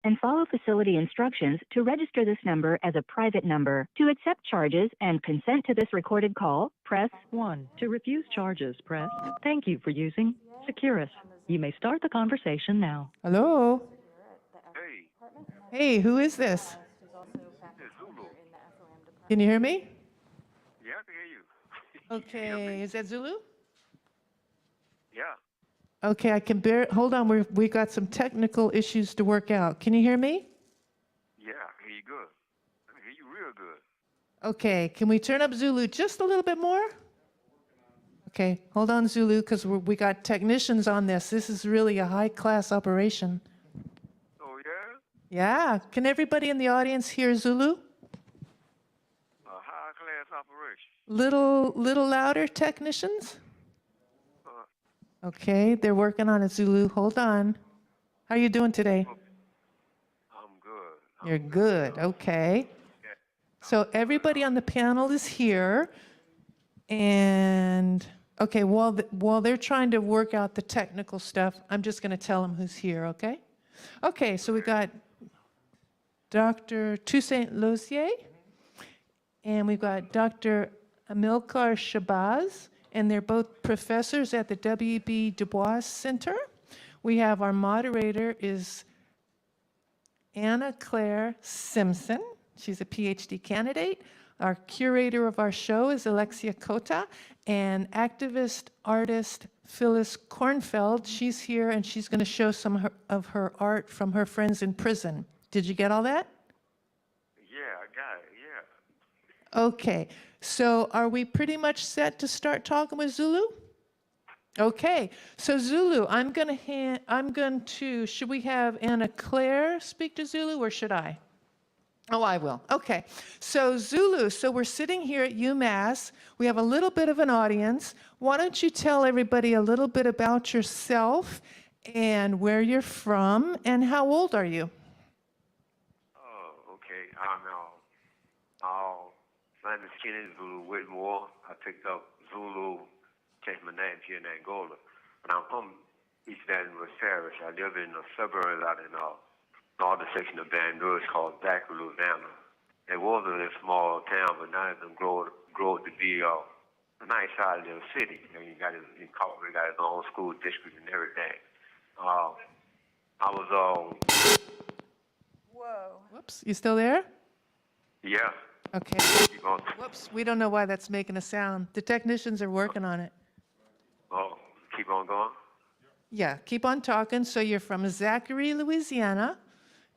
and follow facility instructions to register this number as a private number. To accept charges and consent to this recorded call, press 1. To refuse charges, press thank you for using Securus. You may start the conversation now. Hello? Hey, Hey, who is this? it's Zulu. Can you hear me? Yeah, I can hear you. Okay, is that Zulu? Yeah. Okay, I can bear, hold on, we got some technical issues to work out. Can you hear me? Yeah, I hear you good. I can hear you real good. Okay, can we turn up Zulu just a little bit more? Okay, hold on, Zulu, because we got technicians on this. This is really a high-class operation. Oh, yeah? Yeah, can everybody in the audience hear Zulu? A high-class operation. Little louder, technicians? Okay, they're working on it, Zulu. Hold on. How you doing today? I'm good. You're good, okay. Yeah. So everybody on the panel is here, and okay, while they're trying to work out the technical stuff, I'm just going to tell them who's here, okay? Okay, so we got Dr. Toussaint Lozier, and we've got Dr. Amilcar Shabazz, and they're both professors at the W.E.B. Du Bois Center. We have our moderator is Anna Claire Simpson. She's a PhD candidate. Our curator of our show is Alexia Cota, and activist artist Phyllis Kornfeld. She's here, and she's going to show some of her art from her friends in prison. Did you get all that? Yeah, I got it, yeah. Okay, so are we pretty much set to start talking with Zulu? Okay, so Zulu, I'm going to, should we have Anna Claire speak to Zulu, or should I? Oh, I will. Okay, so Zulu, so we're sitting here at UMass. We have a little bit of an audience. Why don't you tell everybody a little bit about yourself and where you're from and how old are you? Oh, okay. My name is Kenneth Zulu Whitmore. I picked up Zulu, changed my name here in Angola. And I'm from East Baton Rouge Parish. I live in a suburb out in northern section of Baton Rouge called Zachary, Louisiana. It was a little small town, but now it's grown to be a nice sized little city. You know, you got its own school district and everything. I was Whoa. Whoops, you still there? yeah. Okay. Whoops, we don't know why that's making a sound. The technicians are working on it. Oh, keep on going? Yeah, keep on talking. So you're from Zachary, Louisiana.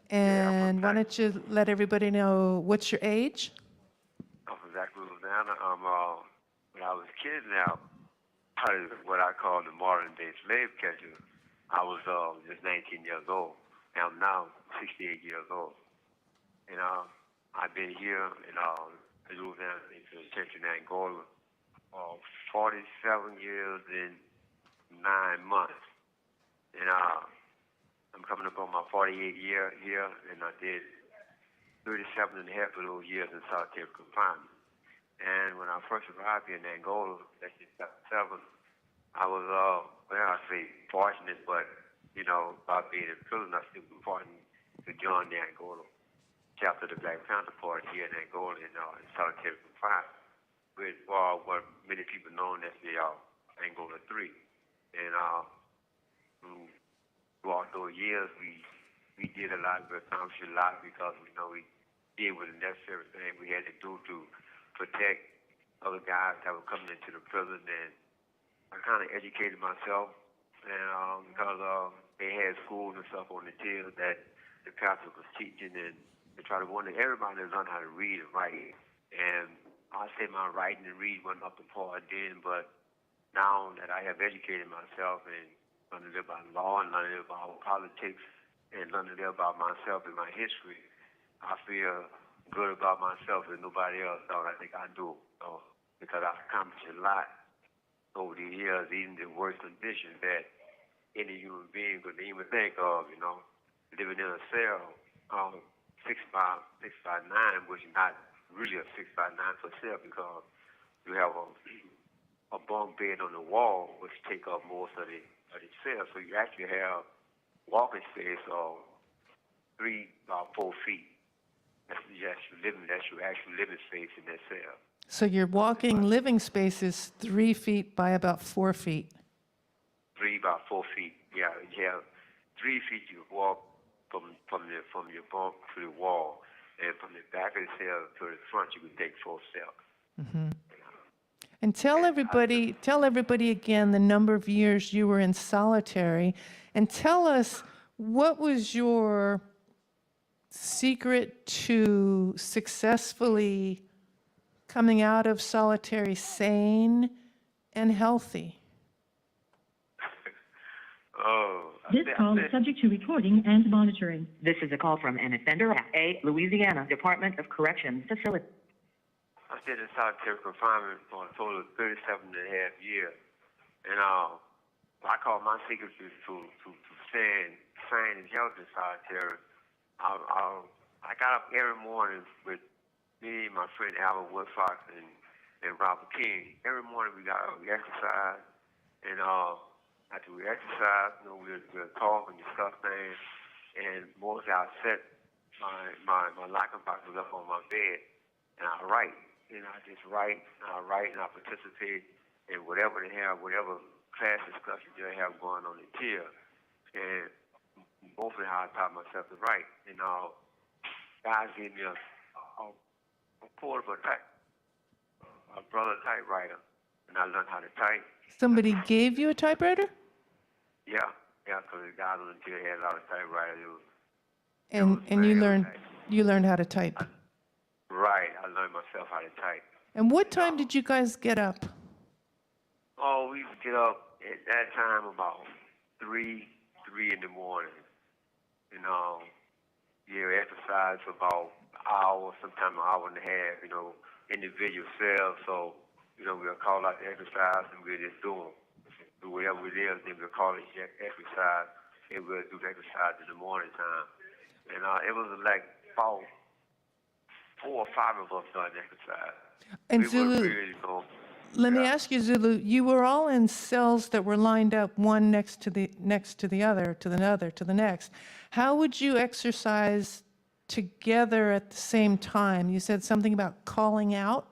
And why don't you let everybody know what's your age? I'm from Zachary, Louisiana. When I was kidnapped, probably what I call the modern day slave catcher, I was just 19 years old. And I'm now 68 years old. And I've been here in Louisiana, in Angola, 47 years and 9 months. And I'm coming up on my 48th year here, and I did 37 and a half of those years in solitary confinement. And when I first arrived here in Angola, that's in 7, I was, I say fortunate, but, you know, about being in prison, I still was fortunate to join the Angola chapter of the Black Panther Party here in Angola in solitary confinement, with what many people know as the Angola 3. And throughout those years, we did a lot, we accomplished a lot because, you know, we did what the necessary thing we had to do to protect other guys that were coming into the prison. And I kind of educated myself, and because they had schools and stuff on the till that the pastor was teaching, and they try to want everybody to learn how to read and write. And I say my writing and reading wasn't up to par then, but now that I have educated myself and learned to live by law and learned to live about politics and learned to live about myself and my history, I feel good about myself and nobody else does. I think I do, because I've accomplished a lot over the years, even the worst conditions that any human being could even think of, you know, living in a cell, 6 by 9, which is not really a 6 by 9 for cell because you have a bunk bed on the wall, which take up most of the cell. So you actually have walking space 3 by 4 feet. That's your actual living space in that cell. So your walking living space is 3 feet by about 4 feet. 3 by 4 feet. Yeah, you have 3 feet you walk from your bunk to the wall, and from the back of the cell to the front you can take 4 steps. And tell everybody again the number of years you were in solitary, and tell us what was your secret to successfully coming out of solitary sane and healthy. This call is subject to recording and monitoring. This is a call from an offender at a Louisiana Department of Corrections facility. I stayed in solitary confinement for a total of 37 and a half years. And I call my secret to staying sane and healthy in solitary. I got up every morning with me and my friend Albert Woodfox and Robert King. Every morning we got up, we exercise, and after we exercise, we'll talk and discuss things. And mostly I set my locking box was up on my bed, and I write. And I just write, and I participate in whatever they have, whatever class discussion they have going on in here. And mostly how I taught myself to write. And guys gave me a portable a brother typewriter, and I learned how to type. Somebody gave you a typewriter? Yeah, because the guys on the tier had a lot of typewriters. And you learned how to type. Right, I learned myself how to type. And what time did you guys get up? Oh, we used to get up at that time about 3 in the morning. Exercise for about an hour, sometimes an hour and a half, individual cells. So, we'll call out the exercise and we'll just do them. Do whatever it is, then we'll call it exercise, and we'll do the exercise in the morning time. And it was like about 4 or 5 of us done exercise. And Zulu, let me ask you, Zulu, you were all in cells that were lined up one next to the other, to the next. How would you exercise together at the same time? You said something about calling out?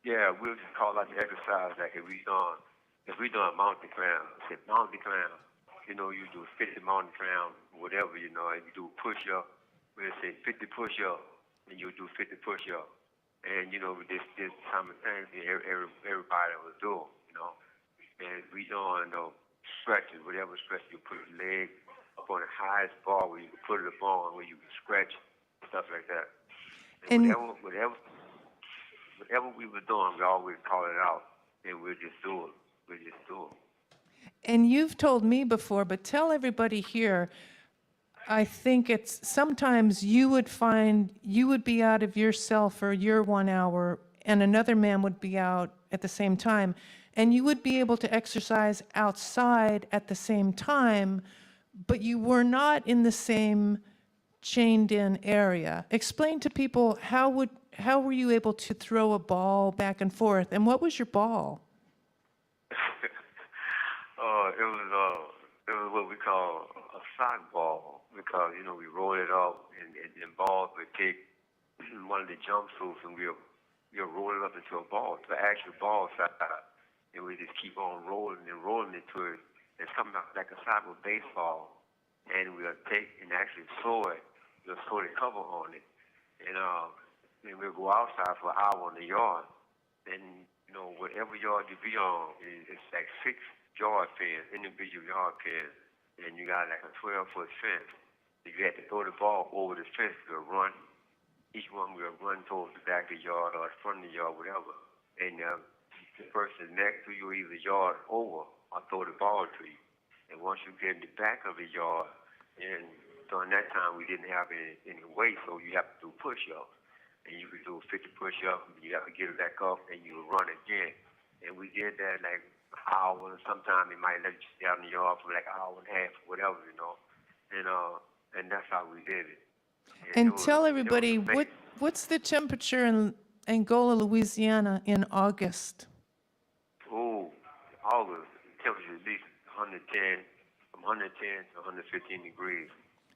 Yeah, we'll just call out the exercise like if we doing mountain climb. I said mountain climb. You do 50 mountain climb, whatever, if you do push-up, we'll say 50 push-up, and you do 50 push-up. And, this simultaneously, everybody was doing, And we doing, stretches, whatever stretch you put your leg up on the highest bar where you can put it up on, where you can stretch, stuff like that. And whatever we were doing, we always call it out, and we'll just do it. And you've told me before, but tell everybody here, I think it's sometimes you would be out of your cell for your 1 hour and another man would be out at the same time, and you would be able to exercise outside at the same time, but you were not in the same chained in area. Explain to people how were you able to throw a ball back and forth, and what was your ball? It was what we call a sock ball, because we roll it up and balls would take one of the jumpsuits and we'll roll it up into a ball, to an actual ball size, and we just keep on rolling it to it. It's coming out like a sock of baseball, and we'll take and actually sew it. We'll sew the cover on it, and then we'll go outside for an hour in the yard, and whatever yard you be on, it's like 6 yard fence, individual yard fence, and you got like a 12-foot fence. You have to throw the ball over the fence to run. Each one will run towards the back of the yard or the front of the yard, whatever. And the person next to you, either yard over, or throw the ball to you. And once you get in the back of the yard, and during that time we didn't have any weight, so you have to do push-ups. And you could do 50 push-ups, and you have to get it back up, and you run again. And we did that like an hour, and sometimes they might let you stay out in the yard for like an hour and a half, or whatever, And that's how we did it. And tell everybody, what's the temperature in Angola, Louisiana in August? Oh, August, the temperature at least 110, from 110 to 115 degrees.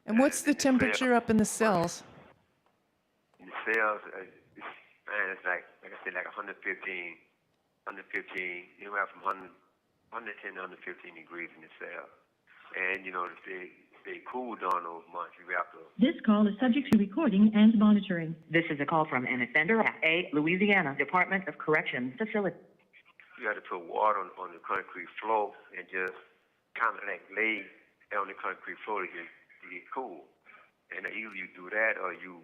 And what's the temperature up in the cells? In the cells, man, it's like I said, like 115, anywhere from 110 to 115 degrees in the cell. And, you know, to stay cool during those months, you have to... This call is subject to recording and monitoring. This is a call from an offender at a Louisiana Department of Corrections facility. You have to put water on the concrete floor and just kind of like lay on the concrete floor to get cool. And either you do that or you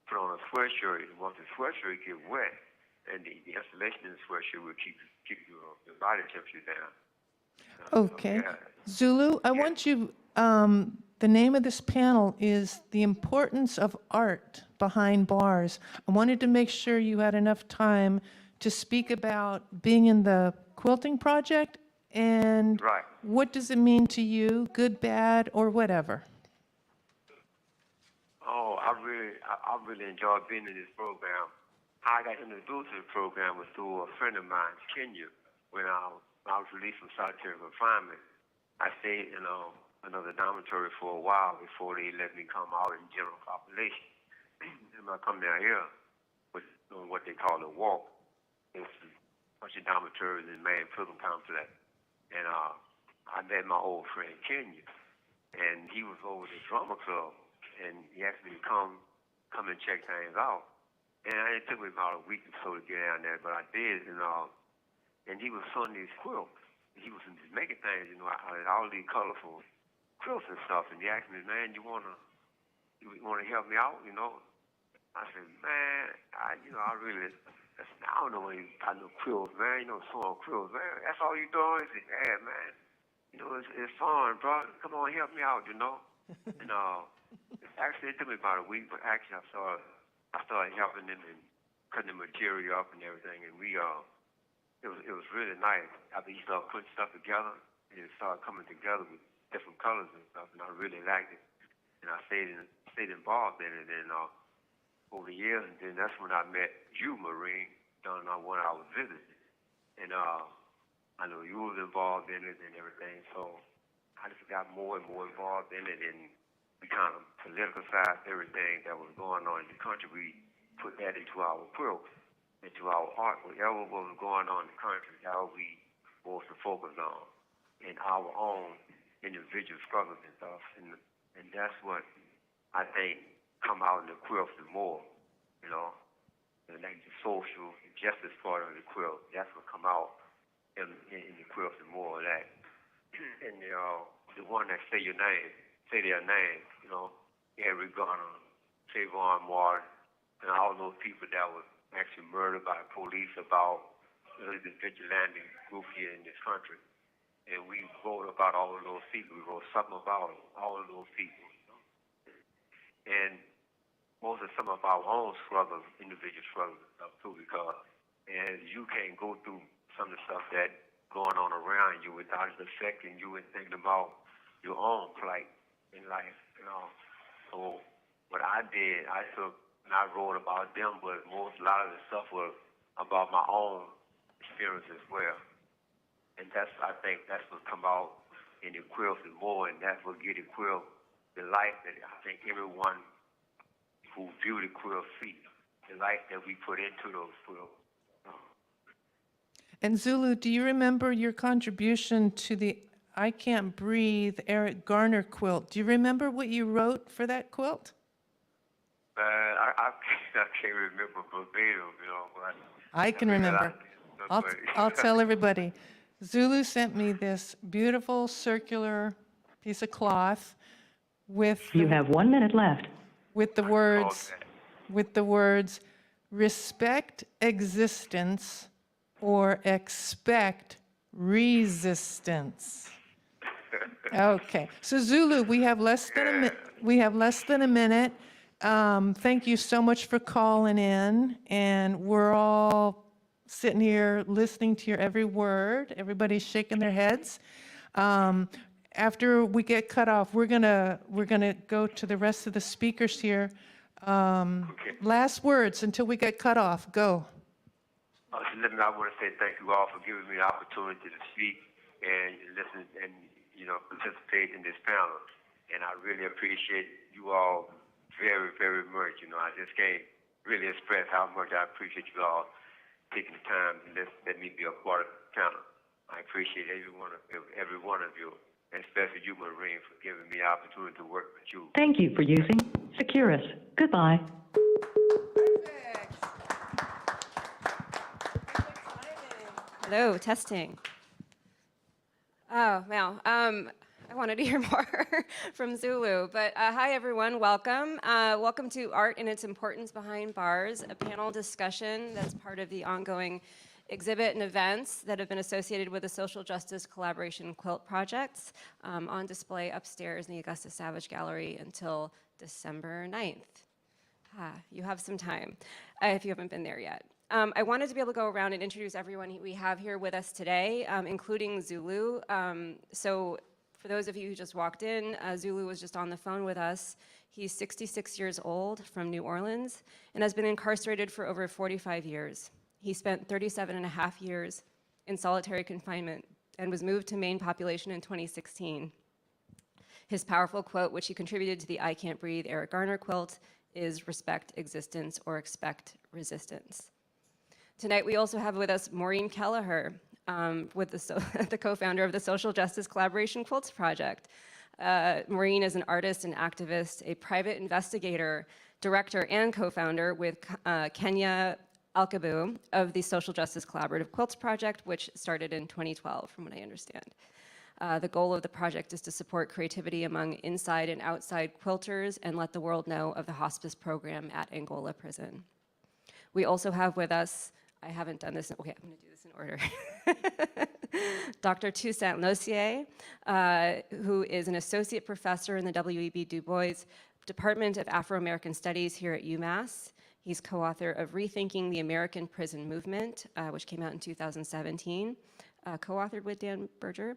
put on a sweatshirt, and once the sweatshirt get wet, and the insulation in the sweatshirt will keep your body temperature down. Okay. Zulu, I want you, the name of this panel is The Importance of Art Behind Bars. I wanted to make sure you had enough time to speak about being in the quilting project and Right. what does it mean to you, good, bad, or whatever. Oh, I really enjoyed being in this program. How I got introduced to the program was through a friend of mine, Kenya, when I was released from solitary confinement. I stayed in another dormitory for a while before they let me come out in general population. And I come down here with doing what they call a walk. It's a bunch of dormitories in the main prison complex. And I met my old friend Kenya, and he was over the drama club, and he asked me to come and check things out. And it took me about a week or so to get down there, but I did, and he was sewing these quilts. He was making things, all these colorful quilts and stuff. And he asked me, man, you wanna help me out, I said, man, I don't know when you got no quilts, man, sewing quilts, man. That's all you doing? He said, yeah, man. It's fun, bro. Come on, help me out, And actually, it took me about a week, but actually I started helping them and cutting the material up and everything, and it was really nice. After he started putting stuff together, and it started coming together with different colors and stuff, and I really liked it. And I stayed involved in it, and over the years, and then that's when I met you, Maureen, when I was visiting. And I know you was involved in it and everything, so I just got more and more involved in it, and we kind of politicized everything that was going on in the country. We put that into our quilts, into our art, whatever was going on in the country, how we was to focus on in our own individual struggles and stuff. And that's what I think come out in the quilts the more, and like the social justice part of the quilt. That's what come out in the quilts the more of that. And the one that say their name, Eric Garner, Trayvon Martin, and all those people that were actually murdered by the police about the vigilante group here in this country. And we wrote about all of those people. We wrote something about all of those people. And most of some of our own struggles, individual struggles and stuff too, because as you can't go through some of the stuff that going on around you without it affecting you and thinking about your own plight in life, So what I did, I wrote about them, but a lot of the stuff was about my own experience as well. And I think that's what come out in the quilts and more, and that's what give the quilt the life that I think everyone who view the quilt see, the life that we put into those quilts. And Zulu, do you remember your contribution to the I Can't Breathe Eric Garner quilt? Do you remember what you wrote for that quilt? I can't remember verbatim, But I can remember. I'll tell everybody. Zulu sent me this beautiful circular piece of cloth with You have 1 minute left. with the words respect existence or expect resistance. Okay, so Zulu, we have less than a minute. Thank you so much for calling in, and we're all sitting here listening to your every word. Everybody's shaking their heads. After we get cut off, we're gonna go to the rest of the speakers here. Okay. Last words until we get cut off. Go. I want to say thank you all for giving me the opportunity to speak and listen and participate in this panel. And I really appreciate you all very, very much. You know, I just can't really express how much I appreciate you all taking the time to let me be a part of the panel. I appreciate every one of you, and especially you, Maureen, for giving me the opportunity to work with you. Thank you for using Securus. Goodbye. Hello, testing. Oh, wow. I wanted to hear more from Zulu, but hi everyone, welcome. Welcome to Art and Its Importance Behind Bars, a panel discussion that's part of the ongoing exhibit and events that have been associated with the social justice collaboration quilt projects on display upstairs in the Augusta Savage Gallery until December 9th. You have some time if you haven't been there yet. I wanted to be able to go around and introduce everyone we have here with us today, including Zulu. So for those of you who just walked in, Zulu was just on the phone with us. He's 66 years old from New Orleans and has been incarcerated for over 45 years. He spent 37 and a half years in solitary confinement and was moved to Maine population in 2016. His powerful quote, which he contributed to the I Can't Breathe Eric Garner quilt, is "Respect existence or expect resistance." Tonight, we also have with us Maureen Kelleher, the co-founder of the Social Justice Collaboration Quilts Project. Maureen is an artist and activist, a private investigator, director, and co-founder with Kenya Alkabu of the Social Justice Collaborative Quilts Project, which started in 2012, from what I understand. The goal of the project is to support creativity among inside and outside quilters and let the world know of the hospice program at Angola Prison. We also have with us, I haven't done this, okay, I'm gonna do this in order. Dr. Toussaint Lousier, who is an associate professor in the W.E.B. Du Bois Department of Afro-American Studies here at UMass. He's co-author of Rethinking the American Prison Movement, which came out in 2017, co-authored with Dan Berger,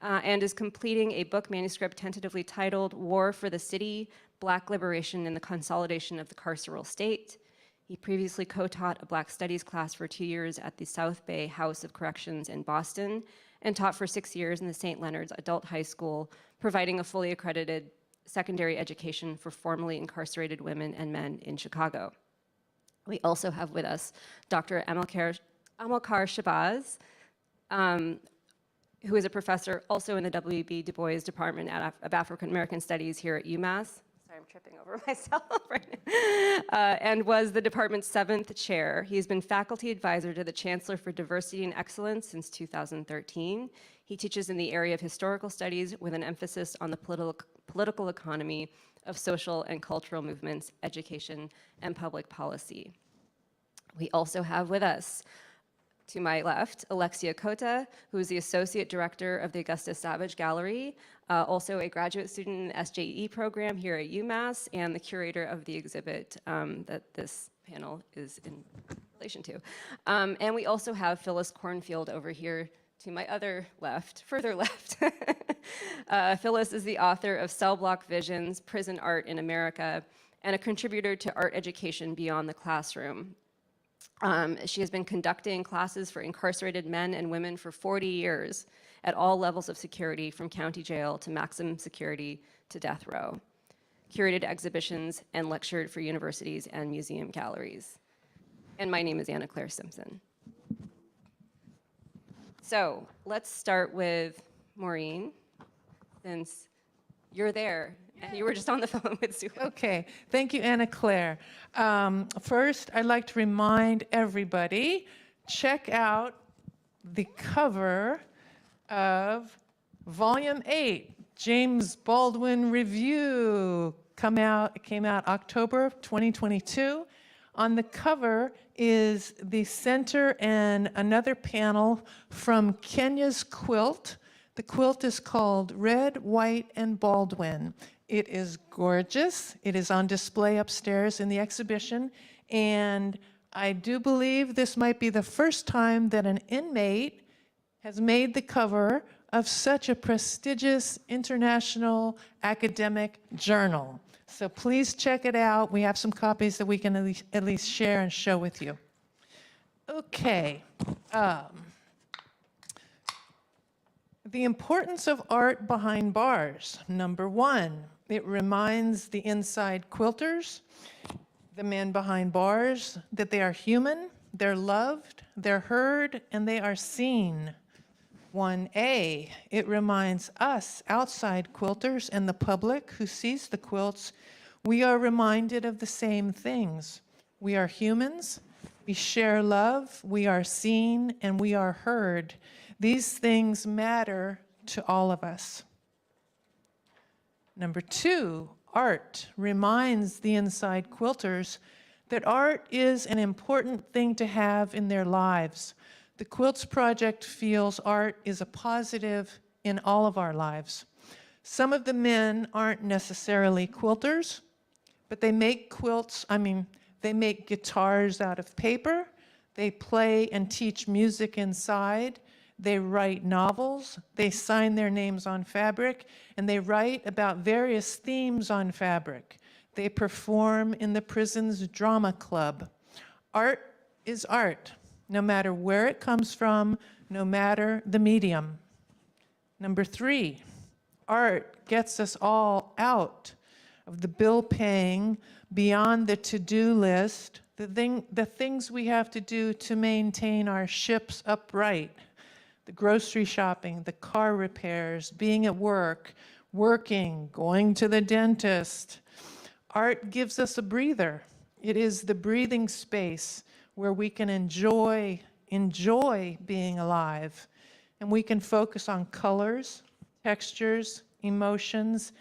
and is completing a book manuscript tentatively titled War for the City, Black Liberation and the Consolidation of the Carceral State. He previously co-taught a Black Studies class for 2 years at the South Bay House of Corrections in Boston and taught for 6 years in the St. Leonard's Adult High School, providing a fully accredited secondary education for formerly incarcerated women and men in Chicago. We also have with us Dr. Amilcar Shabazz, who is a professor also in the W.E.B. Du Bois Department of African American Studies here at UMass. Sorry, I'm tripping over myself right now. And was the department's 7th chair. He's been faculty advisor to the Chancellor for Diversity and Excellence since 2013. He teaches in the area of historical studies with an emphasis on the political economy of social and cultural movements, education, and public policy. We also have with us, to my left, Alexia Cota, who is the Associate Director of the Augusta Savage Gallery, also a graduate student in the SJE program here at UMass, and the curator of the exhibit that this panel is in relation to. And we also have Phyllis Cornfield over here to my other left, further left. Phyllis is the author of Cell Block Visions, Prison Art in America, and a contributor to Art Education Beyond the Classroom. She has been conducting classes for incarcerated men and women for 40 years at all levels of security, from county jail to maximum security to death row, curated exhibitions, and lectured for universities and museum galleries. And my name is Anna Claire Simpson. So let's start with Maureen, since you're there. And you were just on the phone with Sue. Okay, thank you, Anna Claire. First, I'd like to remind everybody, check out the cover of Volume 8, James Baldwin Review. Came out October 2022. On the cover is the center and another panel from Kenya's quilt. The quilt is called Red, White, and Baldwin. It is gorgeous. It is on display upstairs in the exhibition. And I do believe this might be the first time that an inmate has made the cover of such a prestigious international academic journal. So please check it out. We have some copies that we can at least share and show with you. Okay. The importance of art behind bars. Number one, It reminds the inside quilters, the men behind bars, that they are human, they're loved, they're heard, and they are seen. 1A, it reminds us, outside quilters, and the public who sees the quilts, we are reminded of the same things. We are humans, we share love, we are seen, and we are heard. These things matter to all of us. Number 2, art reminds the inside quilters that art is an important thing to have in their lives. The Quilts Project feels art is a positive in all of our lives. Some of the men aren't necessarily quilters, but they make quilts, they make guitars out of paper, they play and teach music inside, they write novels, they sign their names on fabric, and they write about various themes on fabric. They perform in the prison's drama club. Art is art, no matter where it comes from, no matter the medium. Number 3, art gets us all out of the bill paying, beyond the to-do list, the things we have to do to maintain our ships upright, the grocery shopping, the car repairs, being at work, working, going to the dentist. Art gives us a breather. It is the breathing space where we can enjoy being alive. And we can focus on colors, textures, emotions,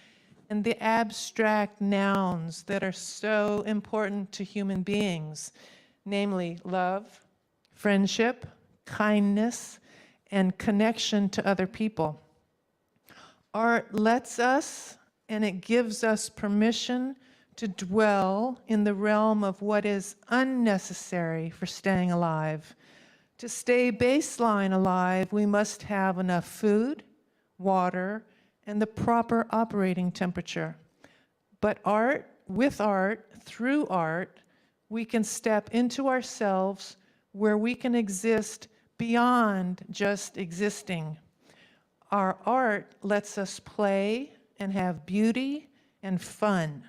and the abstract nouns that are so important to human beings, namely love, friendship, kindness, and connection to other people. Art lets us, and it gives us permission to dwell in the realm of what is unnecessary for staying alive. To stay baseline alive, we must have enough food, water, and the proper operating temperature. But art, with art, through art, we can step into ourselves where we can exist beyond just existing. Our art lets us play and have beauty and fun.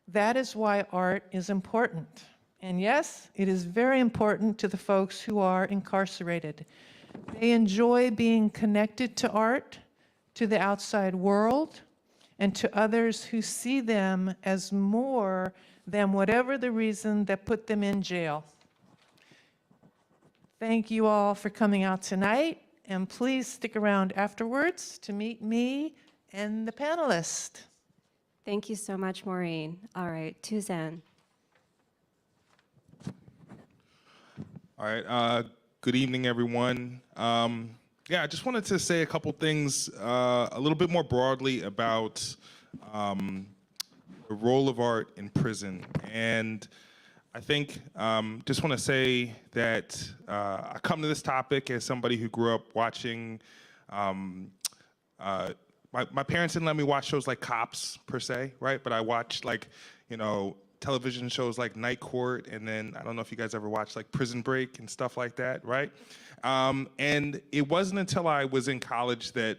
That is why art is important. And yes, it is very important to the folks who are incarcerated. They enjoy being connected to art, to the outside world, and to others who see them as more than whatever the reason that put them in jail. Thank you all for coming out tonight, and please stick around afterwards to meet me and the panelists. Thank you so much, Maureen. All right, Tuzan. All right, good evening, everyone. I just wanted to say a couple things a little bit more broadly about the role of art in prison. And I think just want to say that I come to this topic as somebody who grew up watching, my parents didn't let me watch shows like Cops per se, right? But I watched television shows like Night Court, and then I don't know if you guys ever watched like Prison Break and stuff like that, right? And it wasn't until I was in college that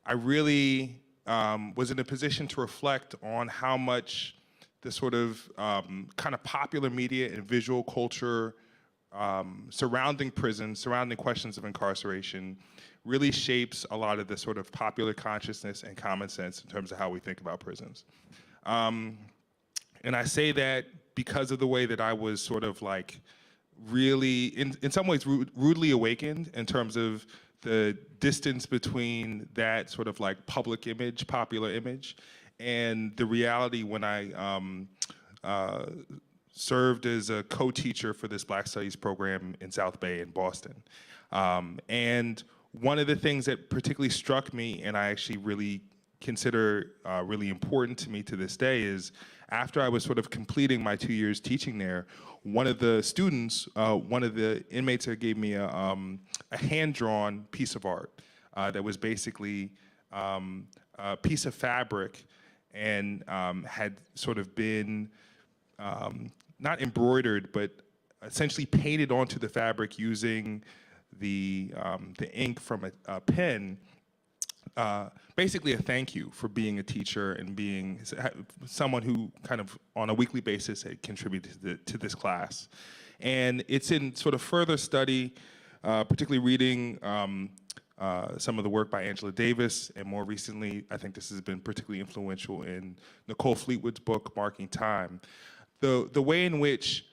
I really was in a position to reflect on how much the sort of kind of popular media and visual culture surrounding prison, surrounding questions of incarceration, really shapes a lot of the sort of popular consciousness and common sense in terms of how we think about prisons. And I say that because of the way that I was sort of like really, in some ways, rudely awakened in terms of the distance between that sort of like public image, popular image, and the reality when I served as a co-teacher for this Black Studies program in South Bay in Boston. And one of the things that particularly struck me, and I actually really consider really important to me to this day, is after I was sort of completing my 2 years teaching there, one of the students, one of the inmates there gave me a hand-drawn piece of art that was basically a piece of fabric and had sort of been not embroidered, but essentially painted onto the fabric using the ink from a pen basically a thank you for being a teacher and being someone who kind of on a weekly basis had contributed to this class. And it's in sort of further study, particularly reading some of the work by Angela Davis, and more recently, I think this has been particularly influential in Nicole Fleetwood's book, Marking Time. The way in which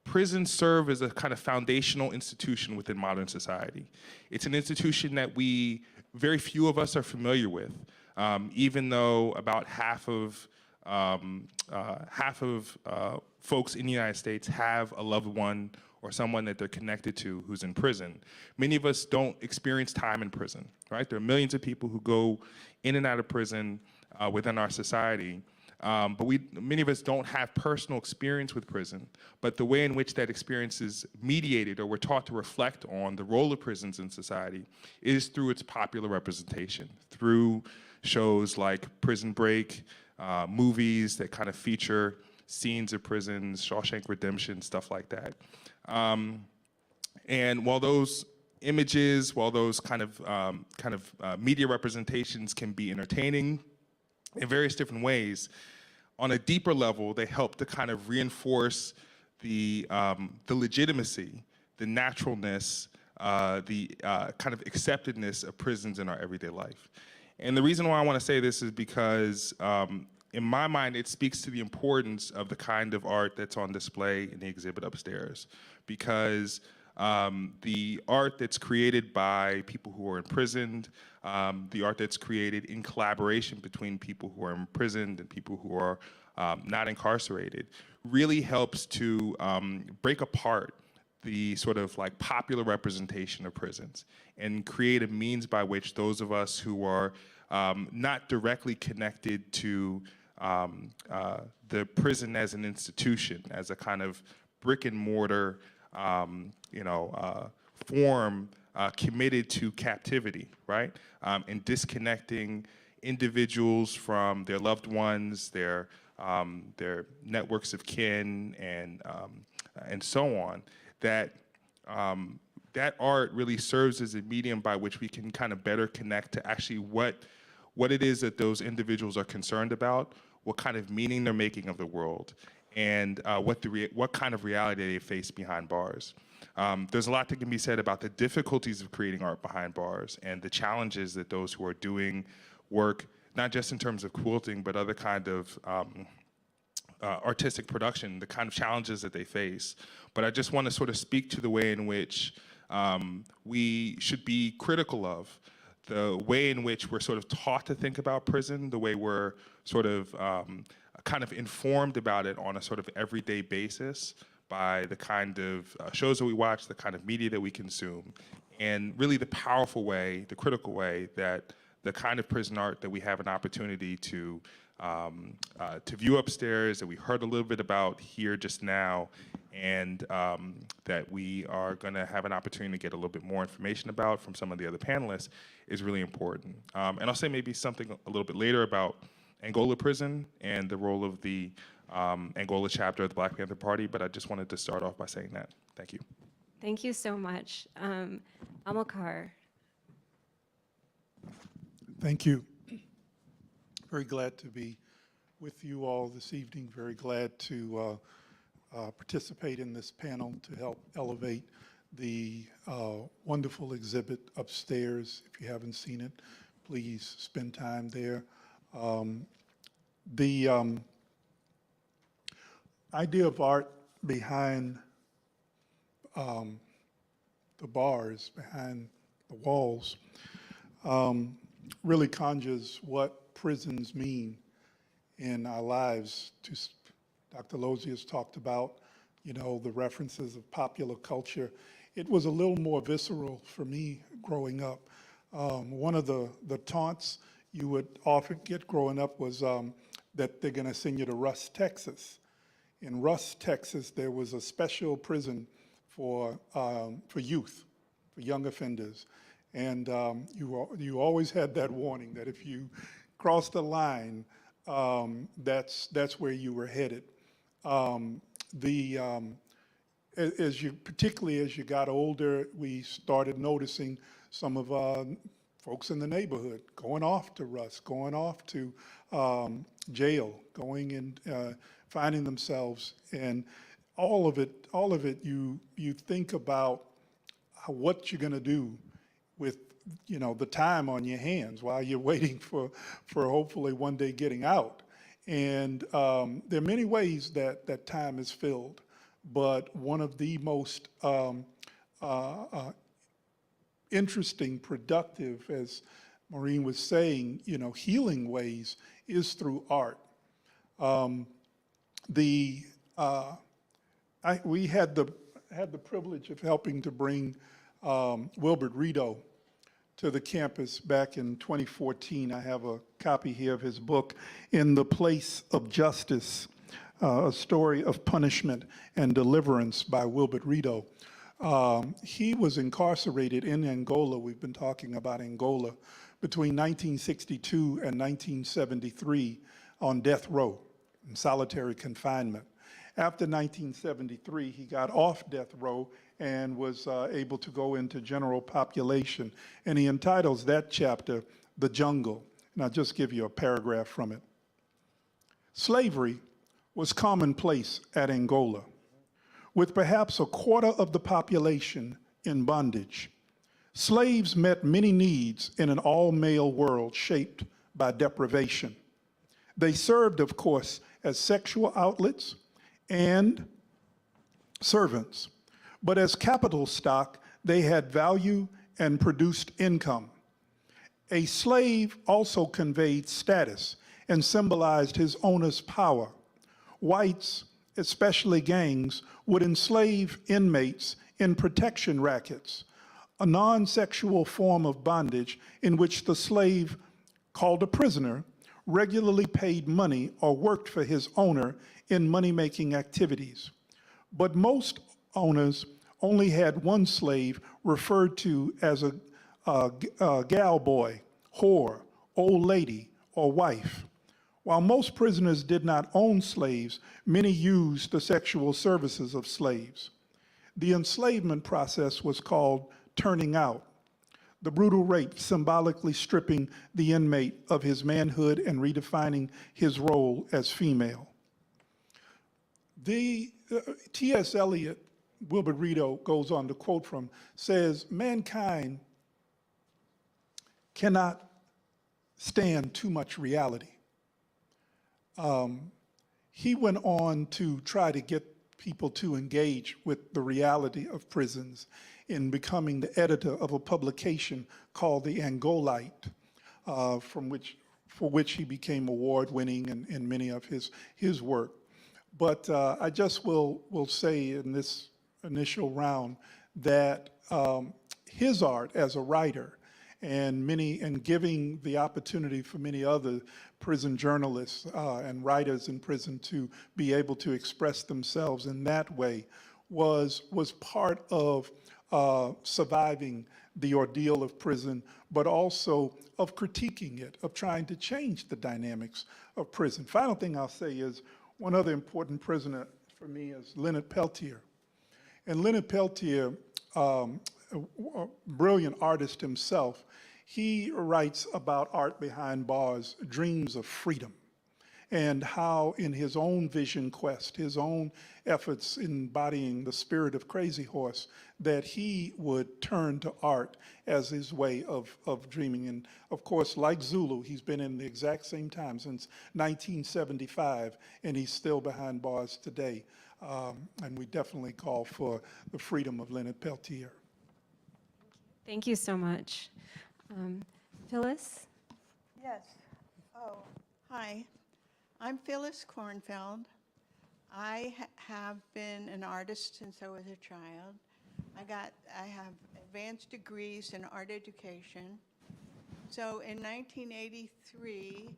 prisons serve as a kind of foundational institution within modern society. It's an institution that very few of us are familiar with, even though about half of folks in the United States have a loved one or someone that they're connected to who's in prison. Many of us don't experience time in prison, right? There are millions of people who go in and out of prison within our society. But many of us don't have personal experience with prison, but the way in which that experience is mediated, or we're taught to reflect on the role of prisons in society, is through its popular representation, through shows like Prison Break, movies that kind of feature scenes of prisons, Shawshank Redemption, stuff like that. And while those images, while those kind of media representations can be entertaining in various different ways, on a deeper level, they help to kind of reinforce the legitimacy, the naturalness, the kind of acceptedness of prisons in our everyday life. And the reason why I want to say this is because, in my mind, it speaks to the importance of the kind of art that's on display in the exhibit upstairs. Because the art that's created by people who are imprisoned, the art that's created in collaboration between people who are imprisoned and people who are not incarcerated, really helps to break apart the sort of like popular representation of prisons and create a means by which those of us who are not directly connected to the prison as an institution, as a kind of brick and mortar form committed to captivity, right? And disconnecting individuals from their loved ones, their networks of kin, and so on. That art really serves as a medium by which we can kind of better connect to actually what it is that those individuals are concerned about, what kind of meaning they're making of the world, and what kind of reality they face behind bars. There's a lot that can be said about the difficulties of creating art behind bars and the challenges that those who are doing work, not just in terms of quilting, but other kind of artistic production, the kind of challenges that they face. But I just want to sort of speak to the way in which we should be critical of the way in which we're sort of taught to think about prison, the way we're sort of kind of informed about it on a sort of everyday basis by the kind of shows that we watch, the kind of media that we consume, and really the powerful way, the critical way that the kind of prison art that we have an opportunity to view upstairs, that we heard a little bit about here just now, and that we are going to have an opportunity to get a little bit more information about from some of the other panelists, is really important. And I'll say maybe something a little bit later about Angola Prison and the role of the Angola chapter of the Black Panther Party, but I just wanted to start off by saying that. Thank you. Thank you so much. Amilcar. Thank you. Very glad to be with you all this evening. Very glad to participate in this panel to help elevate the wonderful exhibit upstairs. If you haven't seen it, please spend time there. The idea of art behind the bars, behind the walls, really conjures what prisons mean in our lives. Dr. Lozzi has talked about, the references of popular culture. It was a little more visceral for me growing up. One of the taunts you would often get growing up was that they're going to send you to Rusk, Texas. In Rusk, Texas, there was a special prison for youth, for young offenders. And you always had that warning that if you crossed the line, that's where you were headed. particularly as you got older, we started noticing some of folks in the neighborhood going off to Russ, going off to jail, going and finding themselves, and all of it. You think about what you're going to do with the time on your hands while you're waiting for hopefully one day getting out. And there are many ways that time is filled, but one of the most interesting, productive, as Maureen was saying, healing ways is through art. We had the privilege of helping to bring Wilbert Rito to the campus back in 2014. I have a copy here of his book, In the Place of Justice, a story of punishment and deliverance by Wilbert Rito. He was incarcerated in Angola. We've been talking about Angola between 1962 and 1973 on death row in solitary confinement. After 1973, he got off death row and was able to go into general population. And he entitles that chapter, The Jungle. And I'll just give you a paragraph from it. Slavery was commonplace at Angola, with perhaps a quarter of the population in bondage. Slaves met many needs in an all-male world shaped by deprivation. They served, of course, as sexual outlets and servants, but as capital stock, they had value and produced income. A slave also conveyed status and symbolized his owner's power. Whites, especially gangs, would enslave inmates in protection rackets, a non-sexual form of bondage in which the slave, called a prisoner, regularly paid money or worked for his owner in money-making activities. But most owners only had one slave referred to as a gal boy, whore, old lady, or wife. While most prisoners did not own slaves, many used the sexual services of slaves. The enslavement process was called turning out, the brutal rape symbolically stripping the inmate of his manhood and redefining his role as female. T.S. Eliot, Wilbert Rito goes on to quote from, says, mankind cannot stand too much reality. He went on to try to get people to engage with the reality of prisons in becoming the editor of a publication called The Angolite, for which he became award-winning in many of his work. But I just will say in this initial round that his art as a writer and giving the opportunity for many other prison journalists and writers in prison to be able to express themselves in that way was part of surviving the ordeal of prison, but also of critiquing it, of trying to change the dynamics of prison. Final thing I'll say is one other important prisoner for me is Leonard Peltier. And Leonard Peltier, a brilliant artist himself, he writes about art behind bars, dreams of freedom, and how in his own vision quest, his own efforts embodying the spirit of Crazy Horse, that he would turn to art as his way of dreaming. And of course, like Zulu, he's been in the exact same time since 1975, and he's still behind bars today. And we definitely call for the freedom of Leonard Peltier. Thank you so much. Phyllis? Yes. Oh, hi. I'm Phyllis Kornfeld. I have been an artist since I was a child. I have advanced degrees in art education. So in 1983,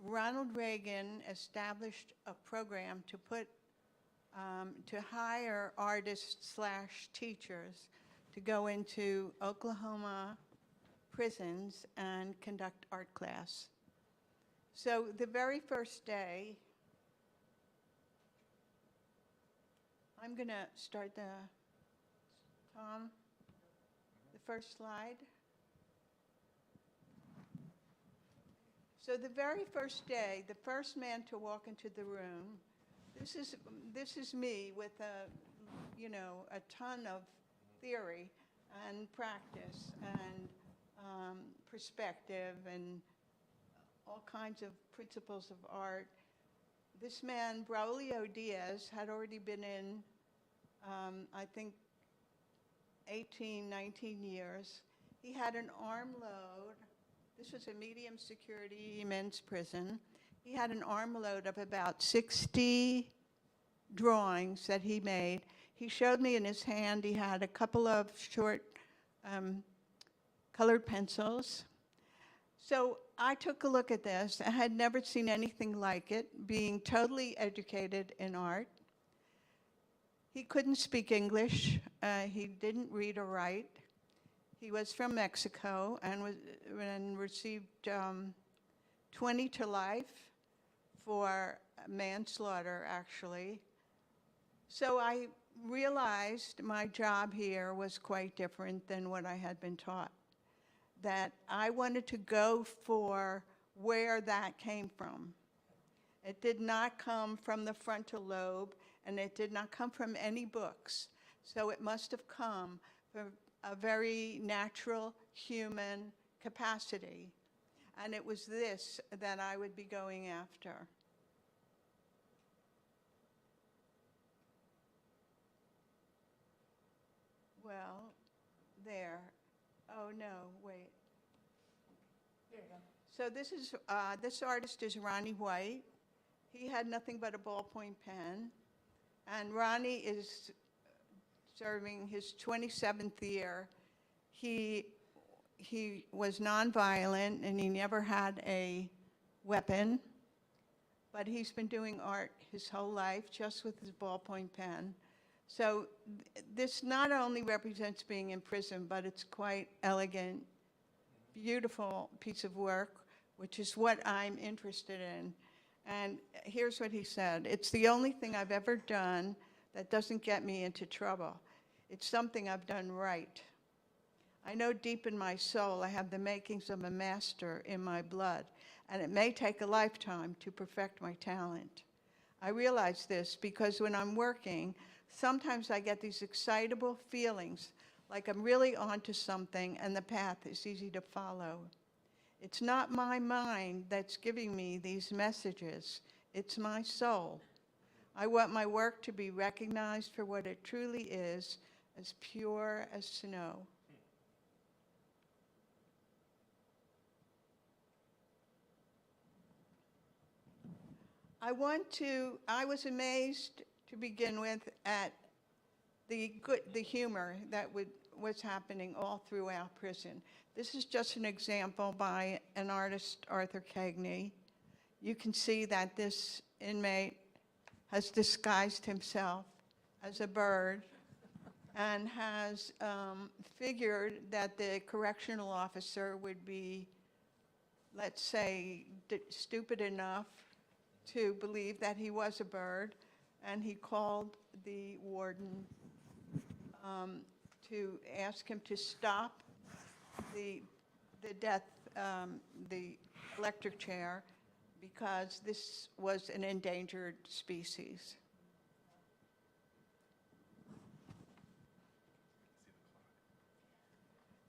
Ronald Reagan established a program to to hire artists/teachers to go into Oklahoma prisons and conduct art class. So the very first day, I'm going to start Tom, the first slide. So the very first day, the first man to walk into the room, this is me with a ton of theory and practice and perspective and all kinds of principles of art. This man, Braulio Diaz, had already been in, I think, 18, 19 years. He had an armload. This was a medium security men's prison. He had an armload of about 60 drawings that he made. He showed me in his hand, he had a couple of short colored pencils. So I took a look at this. I had never seen anything like it, being totally educated in art. He couldn't speak English. He didn't read or write. He was from Mexico and received 20 to life for manslaughter, actually. So I realized my job here was quite different than what I had been taught. That I wanted to go for where that came from. It did not come from the frontal lobe, and it did not come from any books. So it must have come from a very natural human capacity. And it was this that I would be going after. Well, there. Oh, no, wait. There you go. So this artist is Ronnie White. He had nothing but a ballpoint pen. And Ronnie is serving his 27th year. He was nonviolent and he never had a weapon, but he's been doing art his whole life just with his ballpoint pen. So this not only represents being in prison, but it's quite elegant, beautiful piece of work, which is what I'm interested in. And here's what he said: "It's the only thing I've ever done that doesn't get me into trouble. It's something I've done right. I know deep in my soul I have the makings of a master in my blood, and it may take a lifetime to perfect my talent. I realize this because when I'm working, sometimes I get these excitable feelings like I'm really onto something and the path is easy to follow. It's not my mind that's giving me these messages, it's my soul. I want my work to be recognized for what it truly is, as pure as snow." I was amazed to begin with at the humor that was happening all throughout prison. This is just an example by an artist, Arthur Cagney. You can see that this inmate has disguised himself as a bird and has figured that the correctional officer would be, let's say, stupid enough to believe that he was a bird, and he called the warden to ask him to stop the electric chair because this was an endangered species.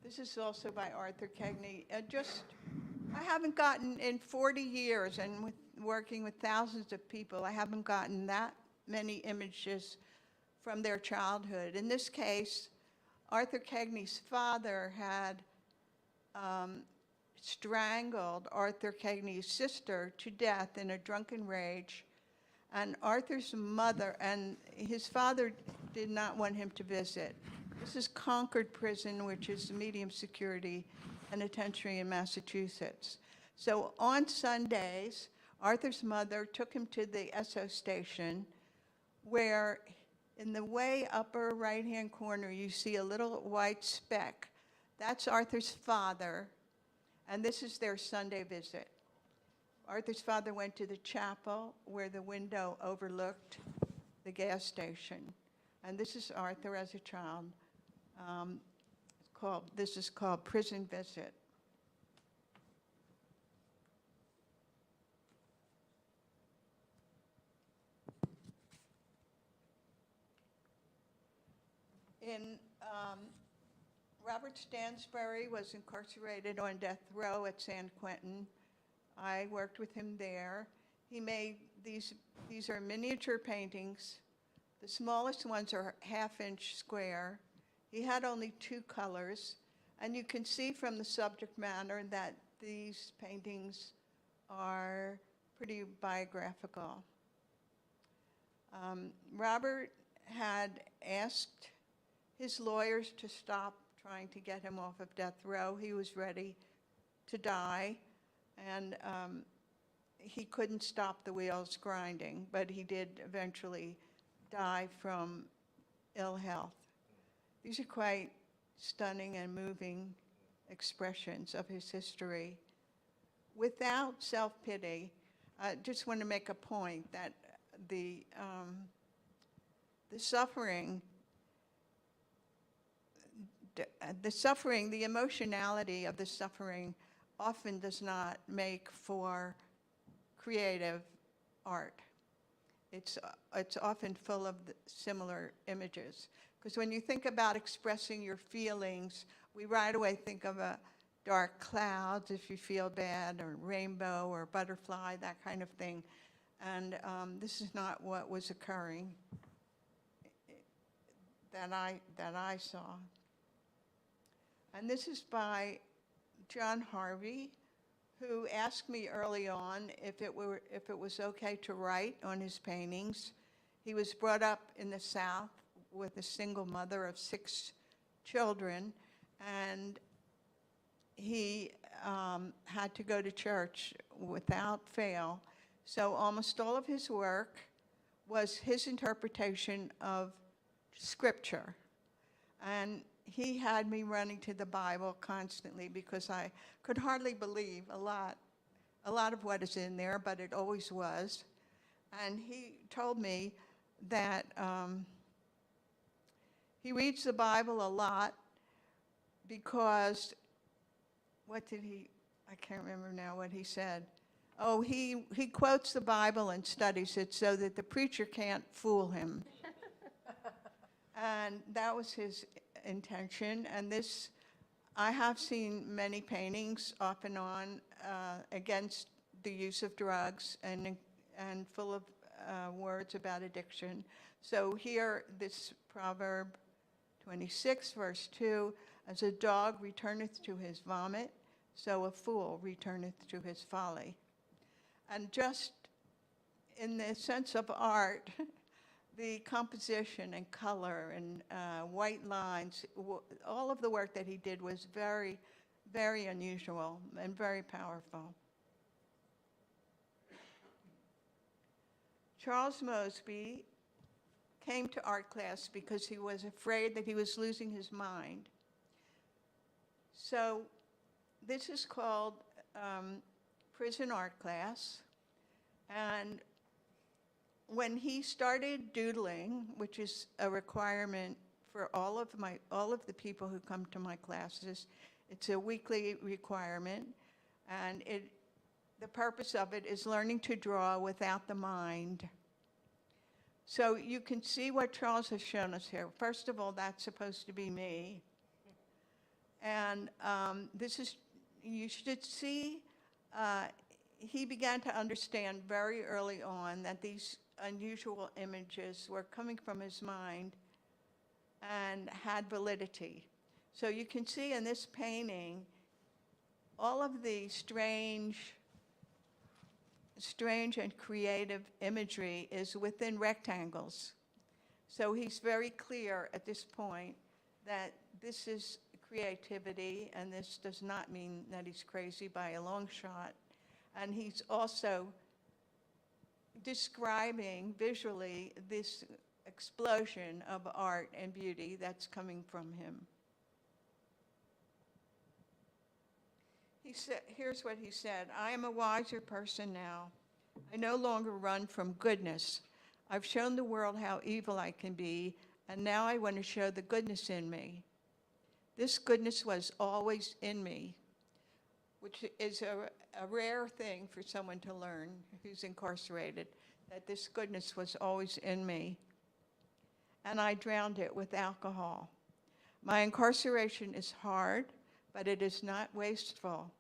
This is also by Arthur Cagney. I haven't gotten, in 40 years and working with thousands of people, I haven't gotten that many images from their childhood. In this case, Arthur Cagney's father had strangled Arthur Cagney's sister to death in a drunken rage, and Arthur's mother and his father did not want him to visit. This is Concord Prison, which is a medium security penitentiary in Massachusetts. So on Sundays, Arthur's mother took him to the SO station, where in the way upper right-hand corner, you see a little white speck. That's Arthur's father, and this is their Sunday visit. Arthur's father went to the chapel where the window overlooked the gas station. And this is Arthur as a child. This is called Prison Visit. Robert Stansbury was incarcerated on death row at San Quentin. I worked with him there. He made these are miniature paintings. The smallest ones are half-inch square. He had only 2 colors, and you can see from the subject matter that these paintings are pretty biographical. Robert had asked his lawyers to stop trying to get him off of death row. He was ready to die, and he couldn't stop the wheels grinding, but he did eventually die from ill health. These are quite stunning and moving expressions of his history. Without self-pity, I just want to make a point that the suffering, the emotionality of the suffering often does not make for creative art. It's often full of similar images. Because when you think about expressing your feelings, we right away think of dark clouds if you feel bad, or rainbow, or butterfly, that kind of thing. And this is not what was occurring that I saw. And this is by John Harvey, who asked me early on if it was okay to write on his paintings. He was brought up in the South with a single mother of 6 children, and he had to go to church without fail. So almost all of his work was his interpretation of scripture. And he had me running to the Bible constantly because I could hardly believe a lot of what is in there, but it always was. And he told me that he reads the Bible a lot because, I can't remember now what he said. Oh, he quotes the Bible and studies it so that the preacher can't fool him. And that was his intention. And this, I have seen many paintings off and on against the use of drugs and full of words about addiction. So here, this Proverb 26, verse 2, as a dog returneth to his vomit, so a fool returneth to his folly. And just in the sense of art, the composition and color and white lines, all of the work that he did was very, very unusual and very powerful. Charles Mosby came to art class because he was afraid that he was losing his mind. So this is called prison art class. And when he started doodling, which is a requirement for all of the people who come to my classes, it's a weekly requirement, and the purpose of it is learning to draw without the mind. So you can see what Charles has shown us here. First of all, that's supposed to be me. And this is, you should see, he began to understand very early on that these unusual images were coming from his mind and had validity. So you can see in this painting, all of the strange and creative imagery is within rectangles. So he's very clear at this point that this is creativity, and this does not mean that he's crazy by a long shot. And he's also describing visually this explosion of art and beauty that's coming from him. He said, here's what he said: I am a wiser person now. I no longer run from goodness. I've shown the world how evil I can be, And now I want to show the goodness in me. This goodness was always in me, which is a rare thing for someone to learn who's incarcerated, that this goodness was always in me. And I drowned it with alcohol. My incarceration is hard, but it is not wasteful.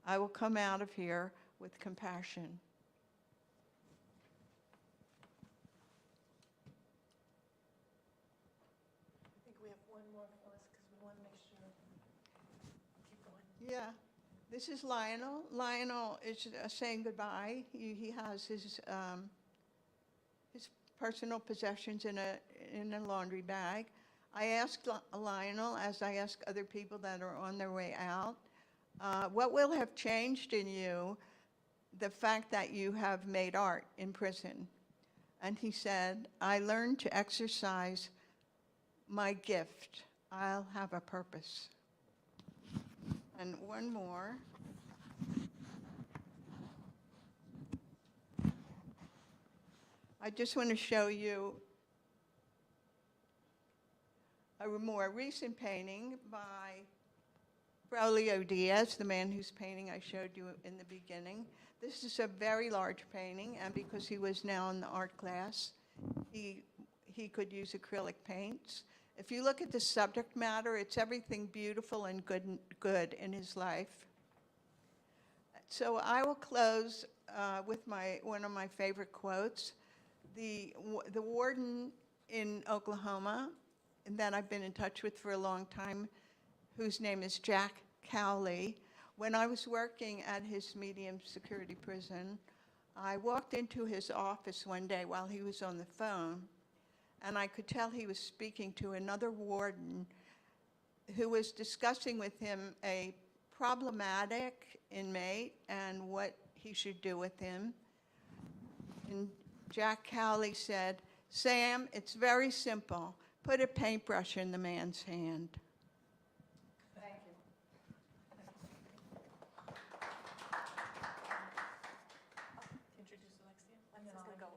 I will come out of here with compassion. I think we have one more, Phyllis, because we want to make sure. Keep going. Yeah, this is Lionel. Lionel is saying goodbye. He has his personal possessions in a laundry bag. I asked Lionel, as I ask other people that are on their way out, what will have changed in you the fact that you have made art in prison? And he said, I learned to exercise my gift. I'll have a purpose. And one more. I just want to show you a more recent painting by Braulio Diaz, the man whose painting I showed you in the beginning. This is a very large painting, and because he was now in the art class, he could use acrylic paints. If you look at the subject matter, it's everything beautiful and good in his life. So I will close with one of my favorite quotes. The warden in Oklahoma that I've been in touch with for a long time, whose name is Jack Cowley. When I was working at his medium security prison, I walked into his office one day while he was on the phone, and I could tell he was speaking to another warden who was discussing with him a problematic inmate and what he should do with him. And Jack Cowley said, Sam, it's very simple. Put a paintbrush in the man's hand. Thank you. Introduce Alexia, and then I'll go.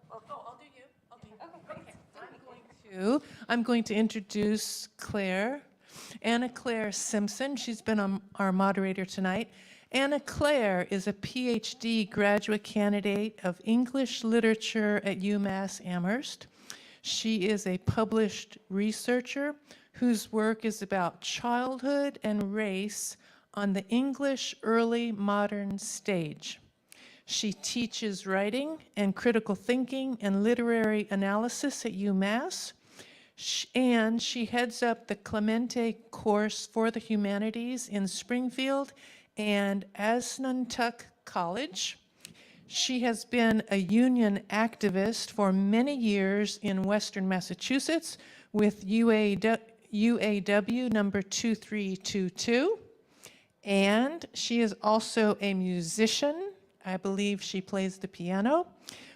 I'll do you. I'll do you. Okay. I'm going to introduce Claire, Anna Claire Simpson. She's been our moderator tonight. Anna Claire is a PhD graduate candidate of English literature at UMass Amherst. She is a published researcher whose work is about childhood and race on the English early modern stage. She teaches writing and critical thinking and literary analysis at UMass, and she heads up the Clemente course for the humanities in Springfield and Assuntuck College. She has been a union activist for many years in Western Massachusetts with UAW number 2322. And she is also a musician. I believe she plays the piano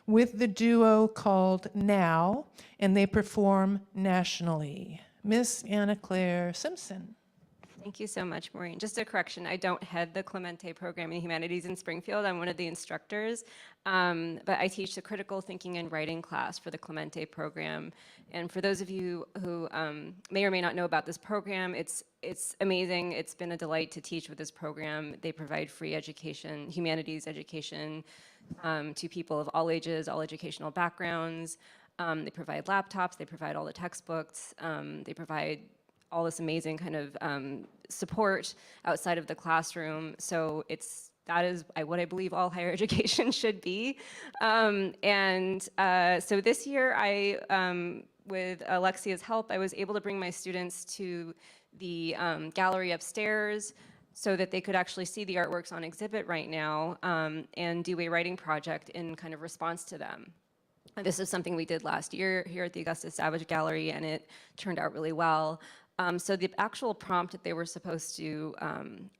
with the duo called Now, and they perform nationally. Miss Anna Claire Simpson. Thank you so much, Maureen. Just a correction, I don't head the Clemente program in humanities in Springfield. I'm one of the instructors, but I teach the critical thinking and writing class for the Clemente program. And for those of you who may or may not know about this program, it's amazing. It's been a delight to teach with this program. They provide free education, humanities education, to people of all ages, all educational backgrounds. They provide laptops, they provide all the textbooks, they provide all this amazing kind of support outside of the classroom. So that is what I believe all higher education should be. So this year, with Alexia's help, I was able to bring my students to the gallery upstairs so that they could actually see the artworks on exhibit right now and do a writing project in kind of response to them. This is something we did last year here at the Augustus Savage Gallery, and it turned out really well. So the actual prompt that they were supposed to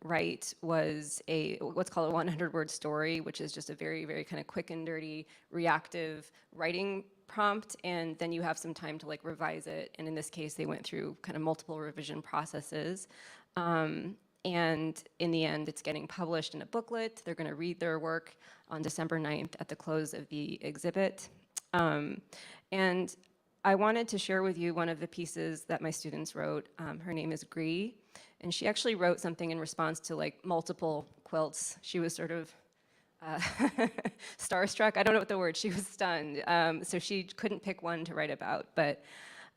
write was what's called a 100-word story, which is just a very, very kind of quick and dirty reactive writing prompt, and then you have some time to like revise it. And in this case, they went through kind of multiple revision processes. And in the end, it's getting published in a booklet. They're going to read their work on December 9th at the close of the exhibit. And I wanted to share with you one of the pieces that my students wrote. Her name is Gree, and she actually wrote something in response to like multiple quilts. She was sort of starstruck. I don't know what the word, she was stunned. So she couldn't pick one to write about. But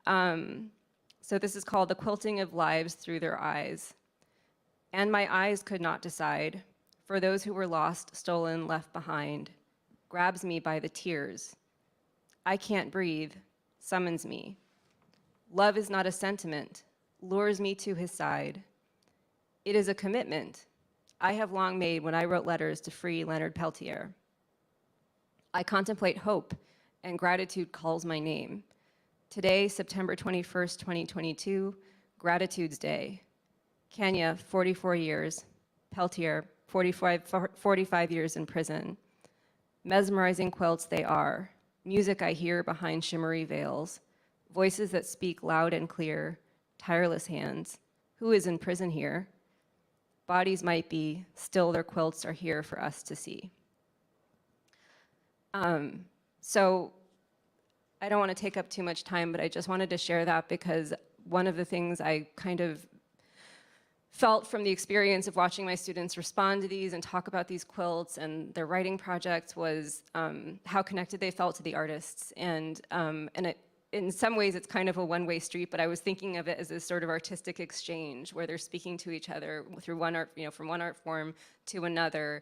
so this is called The Quilting of Lives Through Their Eyes. And my eyes could not decide, for those who were lost, stolen, left behind, grabs me by the tears. I can't breathe, summons me. Love is not a sentiment, lures me to his side. It is a commitment I have long made when I wrote letters to free Leonard Peltier. I contemplate hope, and gratitude calls my name. Today, September 21st, 2022, Gratitude's Day. Kenya, 44 years. Peltier, 45 years in prison. Mesmerizing quilts they are. Music I hear behind shimmery veils. Voices that speak loud and clear. Tireless hands. Who is in prison here? Bodies might be, still their quilts are here for us to see. So I don't want to take up too much time, but I just wanted to share that because one of the things I kind of felt from the experience of watching my students respond to these and talk about these quilts and their writing projects was how connected they felt to the artists. And in some ways it's kind of a one-way street, but I was thinking of it as this sort of artistic exchange where they're speaking to each other through one art, from one art form to another.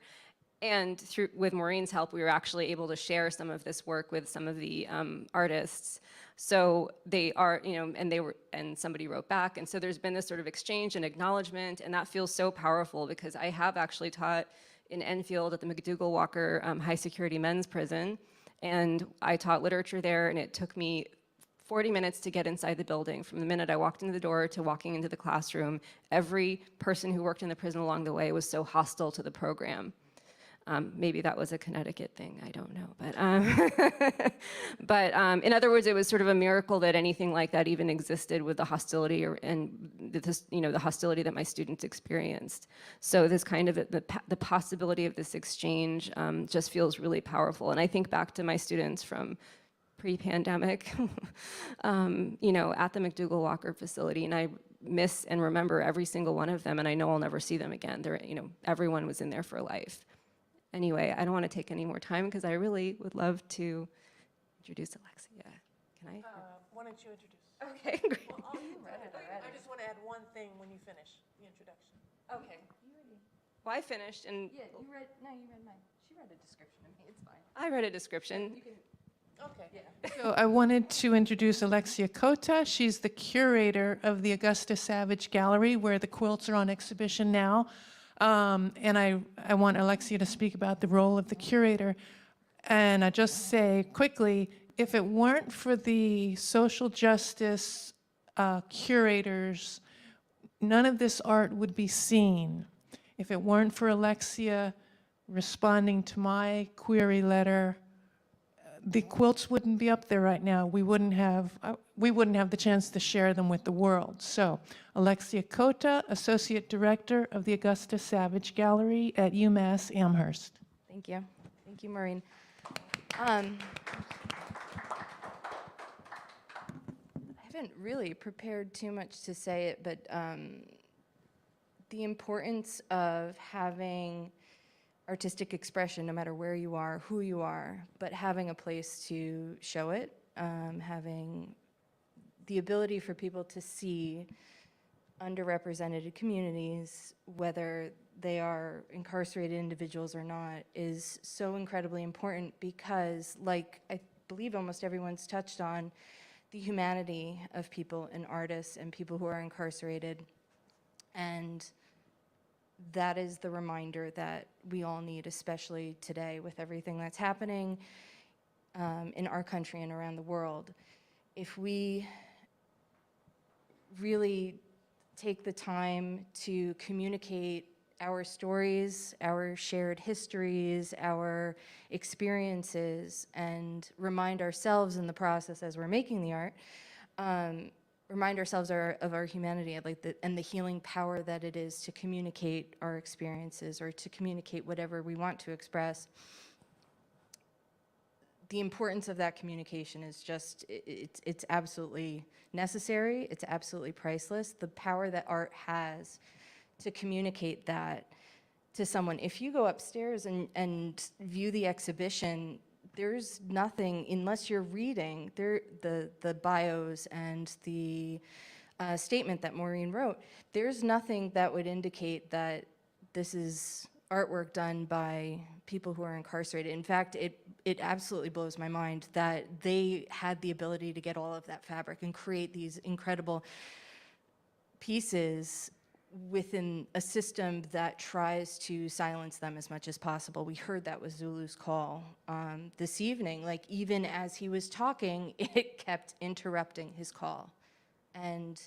And with Maureen's help, we were actually able to share some of this work with some of the artists. So they are, and somebody wrote back. And so there's been this sort of exchange and acknowledgement, and that feels so powerful because I have actually taught in Enfield at the McDougall-Walker High Security Men's Prison. And I taught literature there, and it took me 40 minutes to get inside the building. From the minute I walked into the door to walking into the classroom, every person who worked in the prison along the way was so hostile to the program. Maybe that was a Connecticut thing, I don't know. But in other words, it was sort of a miracle that anything like that even existed with the hostility the hostility that my students experienced. So this kind of, the possibility of this exchange just feels really powerful. And I think back to my students from pre-pandemic, at the McDougall-Walker facility, and I miss and remember every single one of them, and I know I'll never see them again. Everyone was in there for life. Anyway, I don't want to take any more time because I really would love to introduce Alexia. Can I? Why don't you introduce? Okay, great. Well, you read it already. I just want to add one thing when you finish the introduction. Okay. Well, I finished and. Yeah, you read mine. She read a description of me, it's fine. I read a description. Okay. Yeah. So I wanted to introduce Alexia Cota. She's the curator of the Augusta Savage Gallery, where the quilts are on exhibition now. And I want Alexia to speak about the role of the curator. And I just say quickly, if it weren't for the social justice curators, none of this art would be seen. If it weren't for Alexia responding to my query letter, the quilts wouldn't be up there right now. We wouldn't have the chance to share them with the world. So, Alexia Cota, Associate Director of the Augusta Savage Gallery at UMass Amherst. Thank you. Thank you, Maureen. I haven't really prepared too much to say it, but the importance of having artistic expression, no matter where you are, who you are, but having a place to show it, having the ability for people to see underrepresented communities, whether they are incarcerated individuals or not, is so incredibly important because, like I believe almost everyone's touched on, the humanity of people and artists and people who are incarcerated. And that is the reminder that we all need, especially today with everything that's happening in our country and around the world. If we really take the time to communicate our stories, our shared histories, our experiences, and remind ourselves in the process as we're making the art, remind ourselves of our humanity and the healing power that it is to communicate our experiences or to communicate whatever we want to express. the importance of that communication is just, it's absolutely necessary. It's absolutely priceless. The power that art has to communicate that to someone. If you go upstairs and view the exhibition, there's nothing, unless you're reading the bios and the statement that Maureen wrote, there's nothing that would indicate that this is artwork done by people who are incarcerated. In fact, it absolutely blows my mind that they had the ability to get all of that fabric and create these incredible pieces within a system that tries to silence them as much as possible. We heard that with Zulu's call this evening. Like, even as he was talking, it kept interrupting his call. And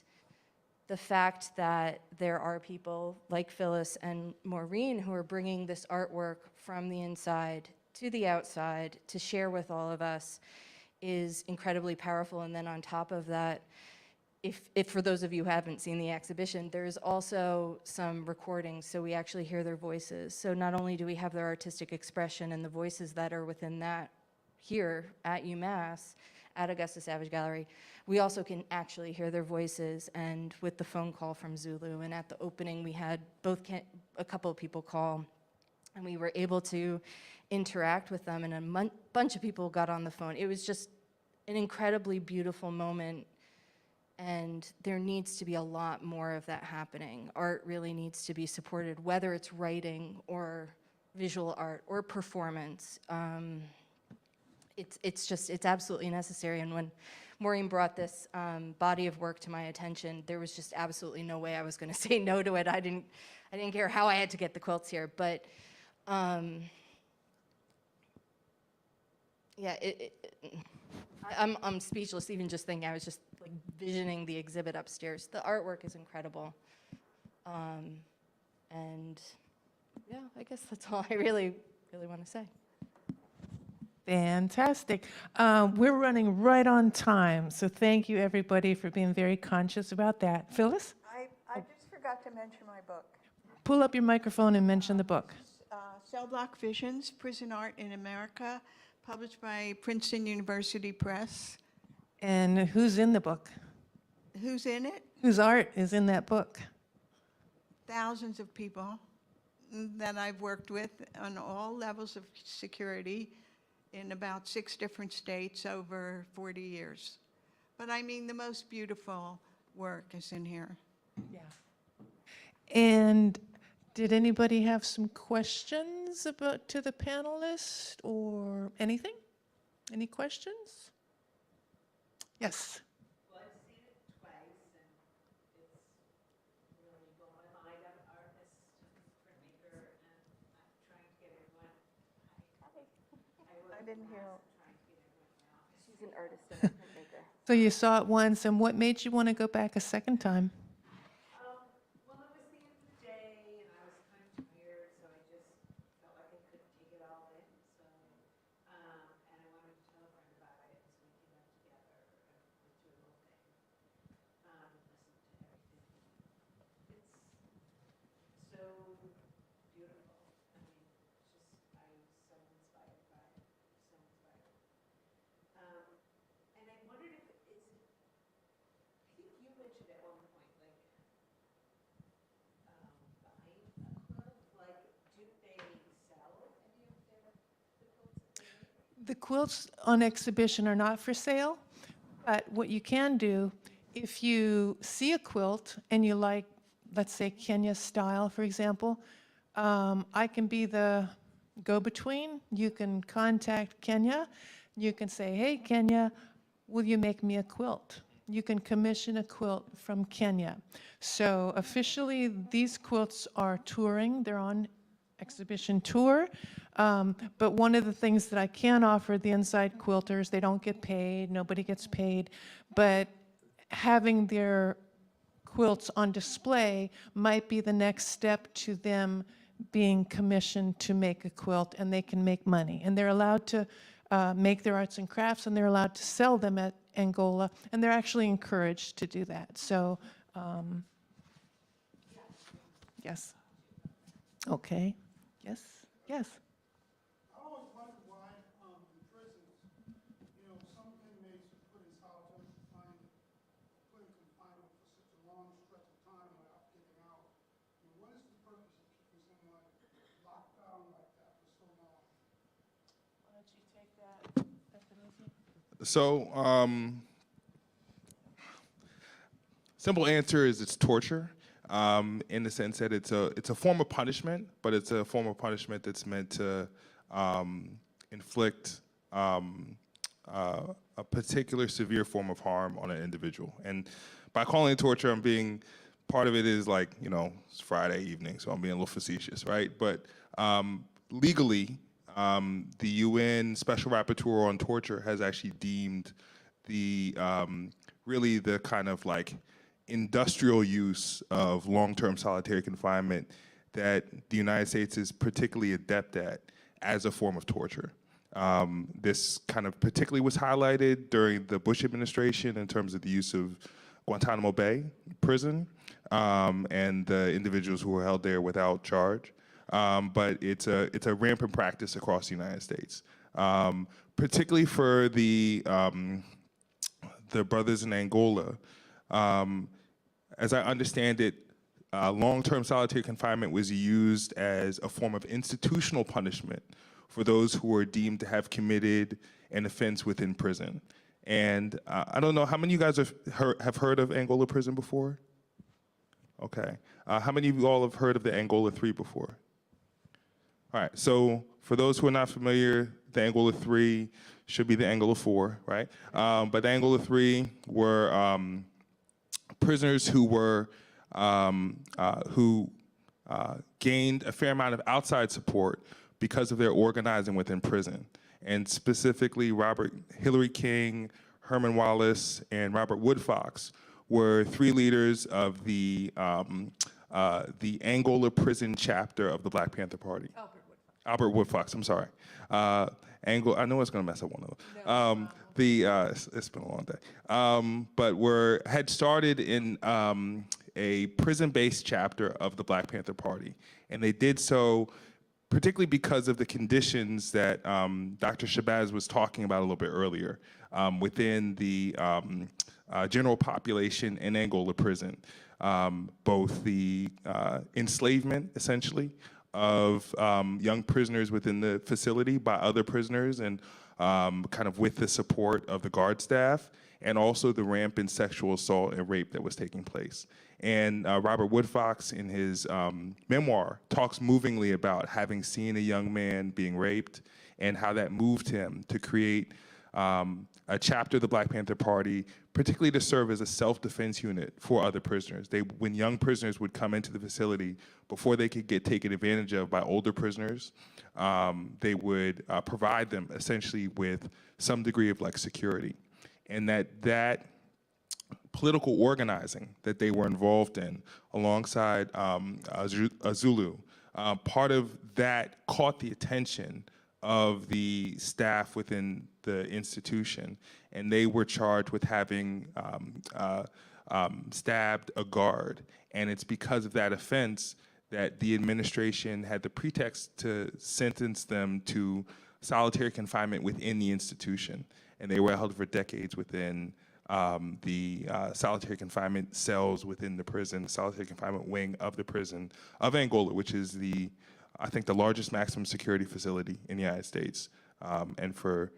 the fact that there are people like Phyllis and Maureen who are bringing this artwork from the inside to the outside to share with all of us is incredibly powerful. And then on top of that, if for those of you who haven't seen the exhibition, there's also some recordings, so we actually hear their voices. So not only do we have their artistic expression and the voices that are within that here at UMass, at Augusta Savage Gallery, we also can actually hear their voices. And with the phone call from Zulu, and at the opening we had a couple of people call, and we were able to interact with them, and a bunch of people got on the phone. It was just an incredibly beautiful moment. And there needs to be a lot more of that happening. Art really needs to be supported, whether it's writing or visual art or performance. It's absolutely necessary. And when Maureen brought this body of work to my attention, there was just absolutely no way I was going to say no to it. I didn't care how I had to get the quilts here, but yeah, I'm speechless even just thinking. I was just like visioning the exhibit upstairs. The artwork is incredible. And yeah, I guess that's all I really want to say. Fantastic. We're running right on time, so thank you everybody for being very conscious about that. Phyllis? I just forgot to mention my book. Pull up your microphone and mention the book. Cell Block Visions, Prison Art in America, published by Princeton University Press. And who's in the book? Who's in it? Whose art is in that book? Thousands of people that I've worked with on all levels of security in about 6 different states over 40 years. But I mean, the most beautiful work is in here. Yeah. And did anybody have some questions to the panelists or anything? Any questions? Yes. Well, I've seen it twice, and it's really blown my mind. I'm an artist and printmaker, and I'm trying to get everyone. I didn't hear. She's an artist and a printmaker. So you saw it once, and what made you want to go back a second time? Well, it was the end of the day, and I was kind of tired, so I just felt like I couldn't take it all in. So, and I wanted to tell a friend about it, so we came up together and went through the whole thing, listened to everything. It's so beautiful. I mean, I was so inspired by it, so inspired. And I wondered if I think you mentioned at one point, like, buying a quilt, like, do they sell any of the quilts that they make? The quilts on exhibition are not for sale, but what you can do, if you see a quilt and you like, let's say Kenya style, for example, I can be the go-between. You can contact Kenya. You can say, hey, Kenya, will you make me a quilt? You can commission a quilt from Kenya. So officially, these quilts are touring. They're on exhibition tour. But one of the things that I can offer the inside quilters, they don't get paid, nobody gets paid, but having their quilts on display might be the next step to them being commissioned to make a quilt, and they can make money. And they're allowed to make their arts and crafts, and they're allowed to sell them at Angola, and they're actually encouraged to do that. So, yes. Okay. Yes. Yes. I always wondered why the prisons So, simple answer is it's torture, in the sense that it's a form of punishment, but it's a form of punishment that's meant to inflict a particular severe form of harm on an individual. And by calling it torture, I'm being, part of it is like, you know, it's Friday evening, so I'm being a little facetious, right? But legally, the UN Special Rapporteur on Torture has actually deemed the, really the kind of like industrial use of long-term solitary confinement that the United States is particularly adept at as a form of torture. This kind of particularly was highlighted during the Bush administration in terms of the use of Guantanamo Bay prison and the individuals who were held there without charge. But it's a rampant practice across the United States, particularly for the brothers in Angola. As I understand it, long-term solitary confinement was used as a form of institutional punishment for those who were deemed to have committed an offense within prison. And I don't know, how many of you guys have heard of Angola Prison before? Okay. How many of you all have heard of the Angola 3 before? All right, so for those who are not familiar, the Angola 3 should be the Angola 4, right? But the Angola 3 were prisoners who were, gained a fair amount of outside support because of their organizing within prison. And specifically, Hillary King, Herman Wallace, and Robert Woodfox were 3 leaders of the Angola Prison chapter of the Black Panther Party. Albert Woodfox, I'm sorry. I know it's gonna mess up one of them. It's been a long day. But had started in a prison-based chapter of the Black Panther Party. And they did so particularly because of the conditions that Dr. Shabazz was talking about a little bit earlier within the general population in Angola Prison. Both the enslavement, essentially, of young prisoners within the facility by other prisoners and kind of with the support of the guard staff, and also the rampant sexual assault and rape that was taking place. And Robert Woodfox, in his memoir, talks movingly about having seen a young man being raped and how that moved him to create a chapter of the Black Panther Party, particularly to serve as a self-defense unit for other prisoners. When young prisoners would come into the facility, before they could get taken advantage of by older prisoners, they would provide them essentially with some degree of like security. And that political organizing that they were involved in alongside Zulu, part of that caught the attention of the staff within the institution, and they were charged with having stabbed a guard. And it's because of that offense that the administration had the pretext to sentence them to solitary confinement within the institution. And they were held for decades within the solitary confinement cells within the prison, solitary confinement wing of the prison of Angola, which is I think the largest maximum security facility in the United States. And for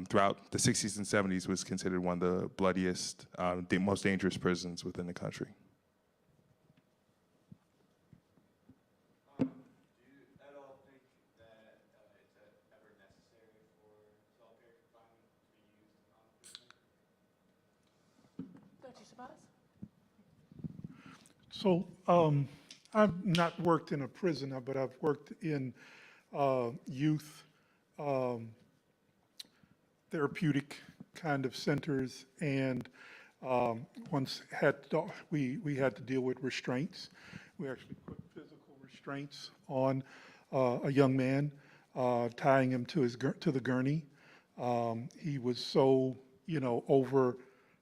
throughout the 60s and 70s was considered one of the bloodiest, most dangerous prisons within the country. Do you at all think that it's ever necessary for solitary confinement to be used on prisoners? So I've not worked in a prison, but I've worked in youth therapeutic kind of centers, and once we had to deal with restraints. We actually put physical restraints on a young man, tying him to the gurney. He was so, over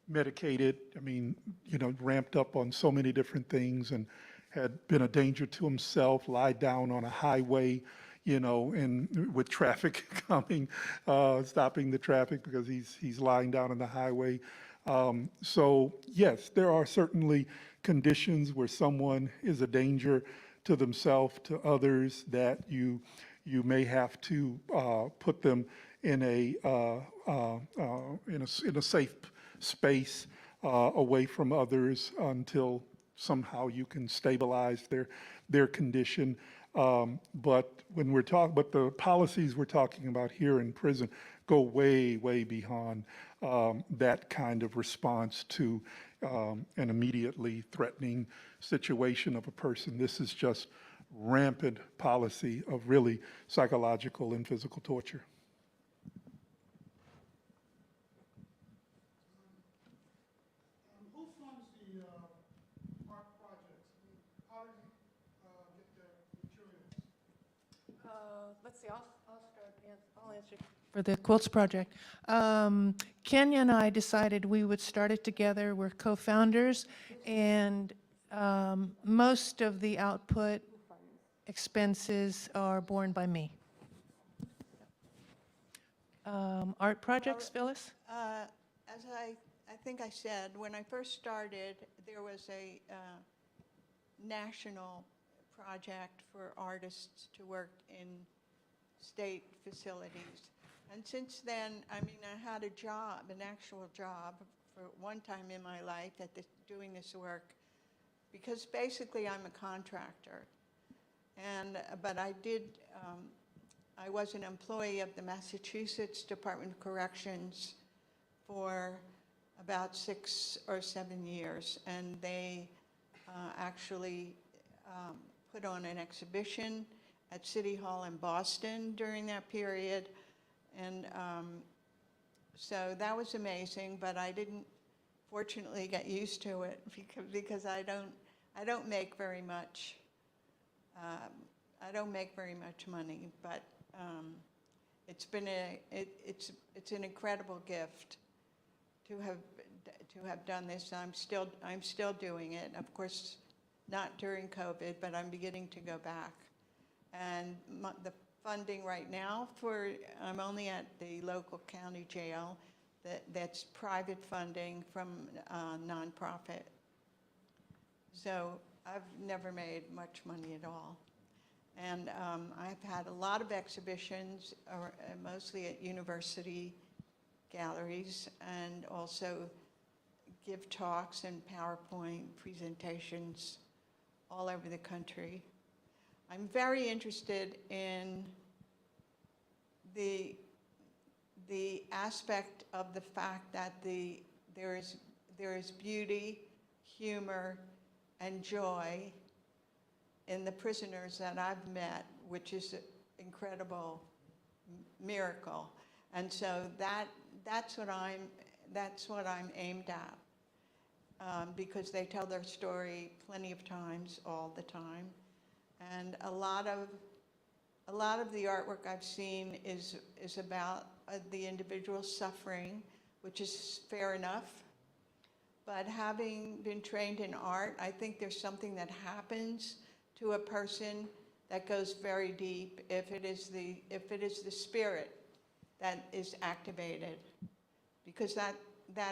medicated. I mean, ramped up on so many different things, and had been a danger to himself. Lied down on a highway, and with traffic coming, stopping the traffic because he's lying down on the highway. So yes, there are certainly conditions where someone is a danger to themselves, to others, that you may have to put them in a safe space away from others until somehow you can stabilize their condition. But when but the policies we're talking about here in prison go way, way beyond that kind of response to an immediately threatening situation of a person. This is just rampant policy of really psychological and physical torture. Who funds the art projects? How do you get the materials? Let's see, I'll answer for the Quilts project. Kenya and I decided we would start it together. We're co-founders, and most of the output expenses are borne by me. Art projects, Phyllis? As I think I said, when I first started, there was a national project for artists to work in state facilities. And since then, I mean, I had a job, an actual job, for one time in my life doing this work, because basically I'm a contractor. But I was an employee of the Massachusetts Department of Corrections for about 6 or 7 years, and they actually put on an exhibition at City Hall in Boston during that period. And so that was amazing, but I didn't fortunately get used to it because I don't make very much. I don't make very much money, but it's been it's an incredible gift to have done this. I'm still doing it. Of course, not during COVID, but I'm beginning to go back. And the funding right now I'm only at the local county jail. That's private funding from nonprofit. So I've never made much money at all. And I've had a lot of exhibitions, mostly at university galleries, and also give talks and PowerPoint presentations all over the country. I'm very interested in the aspect of the fact that there is beauty, humor, and joy in the prisoners that I've met, which is an incredible miracle. And so that's what I'm aimed at, because they tell their story plenty of times, all the time. And a lot of the artwork I've seen is about the individual suffering, which is fair enough. But having been trained in art, I think there's something that happens to a person that goes very deep if it is the spirit that is activated, because that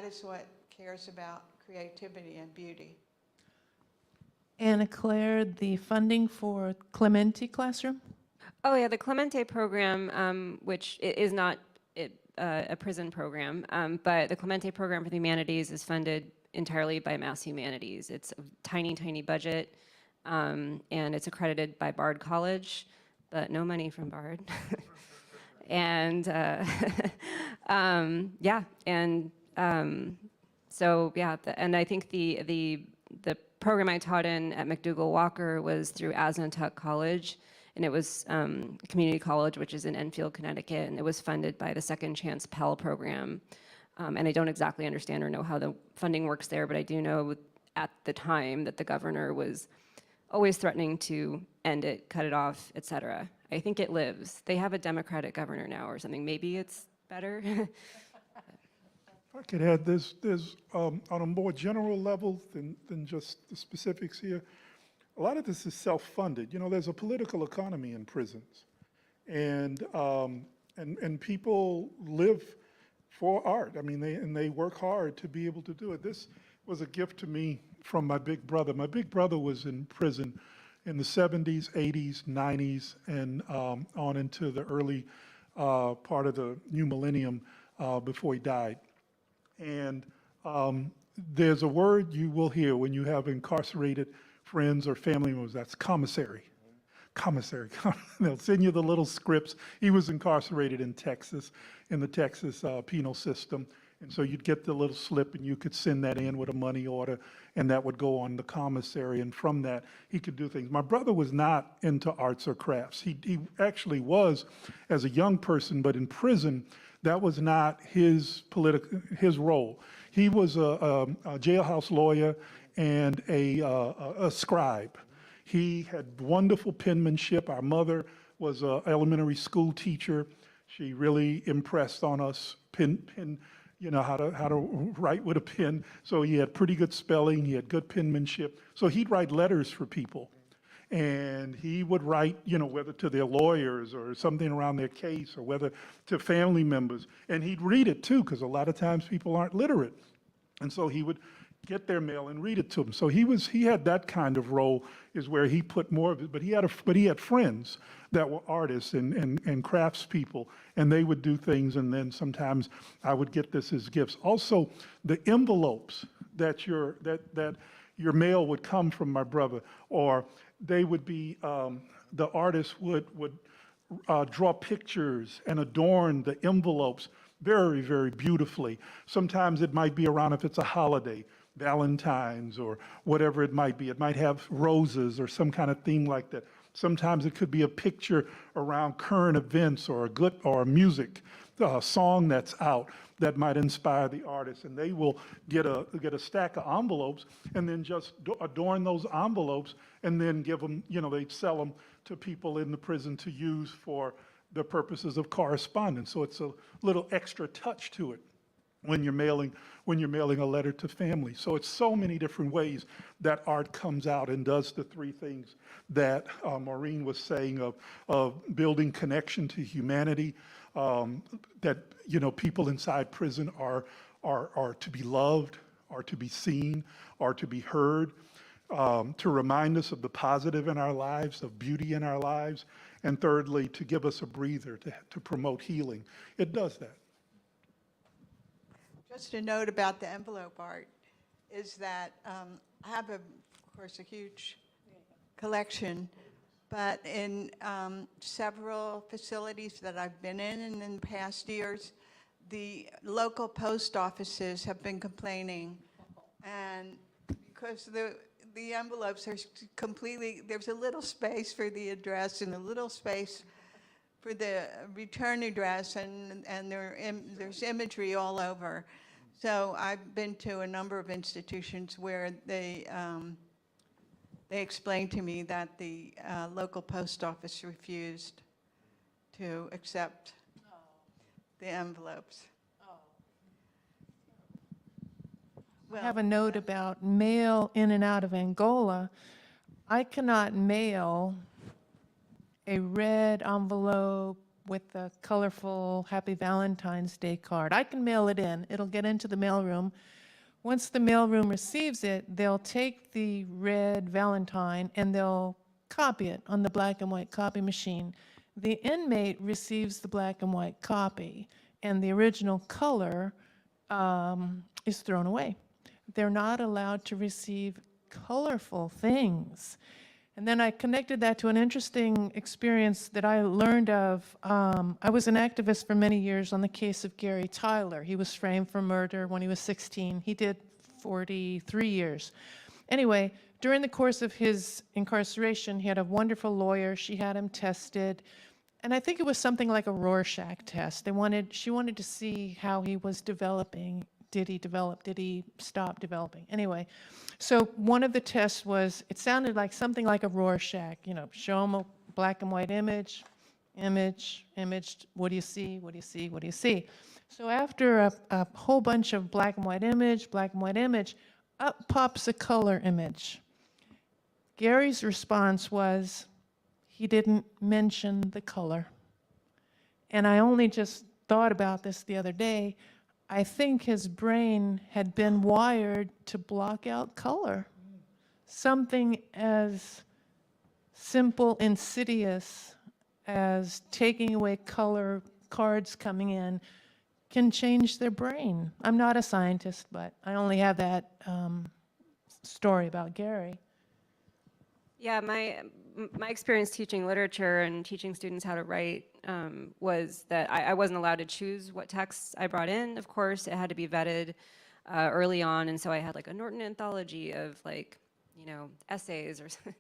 is what cares about creativity and beauty. Anna Claire, the funding for Clemente Classroom? Oh yeah, the Clemente program, which is not a prison program, but the Clemente program for the humanities is funded entirely by Mass Humanities. It's a tiny, tiny budget, and it's accredited by Bard College, but no money from Bard. And yeah, and so yeah, and I think the program I taught in at McDougall Walker was through Asnatuck College, and it was a community college, which is in Enfield, Connecticut, and it was funded by the Second Chance Pell program. And I don't exactly understand or know how the funding works there, but I do know at the time that the governor was always threatening to end it, cut it off, et cetera. I think it lives. They have a Democratic governor now or something. Maybe it's better. If I could add, there's on a more general level than just the specifics here, a lot of this is self-funded. You know, there's a political economy in prisons, and people live for art. I mean, they work hard to be able to do it. This was a gift to me from my big brother. My big brother was in prison in the 70s, 80s, 90s, and on into the early part of the new millennium before he died. And there's a word you will hear when you have incarcerated friends or family members, that's commissary. Commissary. They'll send you the little scripts. He was incarcerated in Texas, in the Texas penal system. And so you'd get the little slip and you could send that in with a money order and that would go on the commissary. And from that, he could do things. My brother was not into arts or crafts. He actually was as a young person, but in prison, that was not his role. He was a jailhouse lawyer and a scribe. He had wonderful penmanship. Our mother was an elementary school teacher. She really impressed on us you know, how to write with a pen. So he had pretty good spelling. He had good penmanship. So he'd write letters for people. And he would write, you know, whether to their lawyers or something around their case or whether to family members. And he'd read it too, because a lot of times people aren't literate. And so he would get their mail and read it to them. So he had that kind of role, is where he put more of it. But he had friends that were artists and craftspeople, and they would do things. And then sometimes I would get this as gifts. Also, the envelopes that your mail would come from my brother, or they would be the artists would draw pictures and adorn the envelopes very, very beautifully. Sometimes it might be around, if it's a holiday, Valentine's or whatever it might be. It might have roses or some kind of theme like that. Sometimes it could be a picture around current events or a music song that's out that might inspire the artist. And they will get a stack of envelopes and then just adorn those envelopes and then give them, you know, they'd sell them to people in the prison to use for the purposes of correspondence. So it's a little extra touch to it when you're mailing a letter to family. So it's so many different ways that art comes out and does the three things that Maureen was saying of building connection to humanity, that, you know, people inside prison are to be loved, are to be seen, are to be heard, to remind us of the positive in our lives, of beauty in our lives, and thirdly, to give us a breather, to promote healing. It does that. Just a note about the envelope art is that I have, of course, a huge collection, but in several facilities that I've been in the past years, the local post offices have been complaining, and because the envelopes are completely, there's a little space for the address and a little space for the return address, and there's imagery all over. So I've been to a number of institutions where they explained to me that the local post office refused to accept the envelopes. I have a note about mail in and out of Angola. I cannot mail a red envelope with a colorful Happy Valentine's Day card. I can mail it in. It'll get into the mailroom. Once the mailroom receives it, they'll take the red Valentine and they'll copy it on the black and white copy machine. The inmate receives the black and white copy, and the original color is thrown away. They're not allowed to receive colorful things. And then I connected that to an interesting experience that I learned of. I was an activist for many years on the case of Gary Tyler. He was framed for murder when he was 16. He did 43 years. Anyway, during the course of his incarceration, he had a wonderful lawyer. She had him tested. And I think it was something like a Rorschach test. She wanted to see how he was developing. Did he develop? Did he stop developing? Anyway, so one of the tests was, it sounded like something like a Rorschach, you know, show him a black and white image, what do you see, what do you see, what do you see? So after a whole bunch of black and white image, up pops a color image. Gary's response was, he didn't mention the color. And I only just thought about this the other day. I think his brain had been wired to block out color. Something as simple, insidious as taking away color cards coming in can change their brain. I'm not a scientist, but I only have that story about Gary. Yeah, my experience teaching literature and teaching students how to write was that I wasn't allowed to choose what texts I brought in. Of course, it had to be vetted early on, and so I had like a Norton anthology of like, you know, essays or something.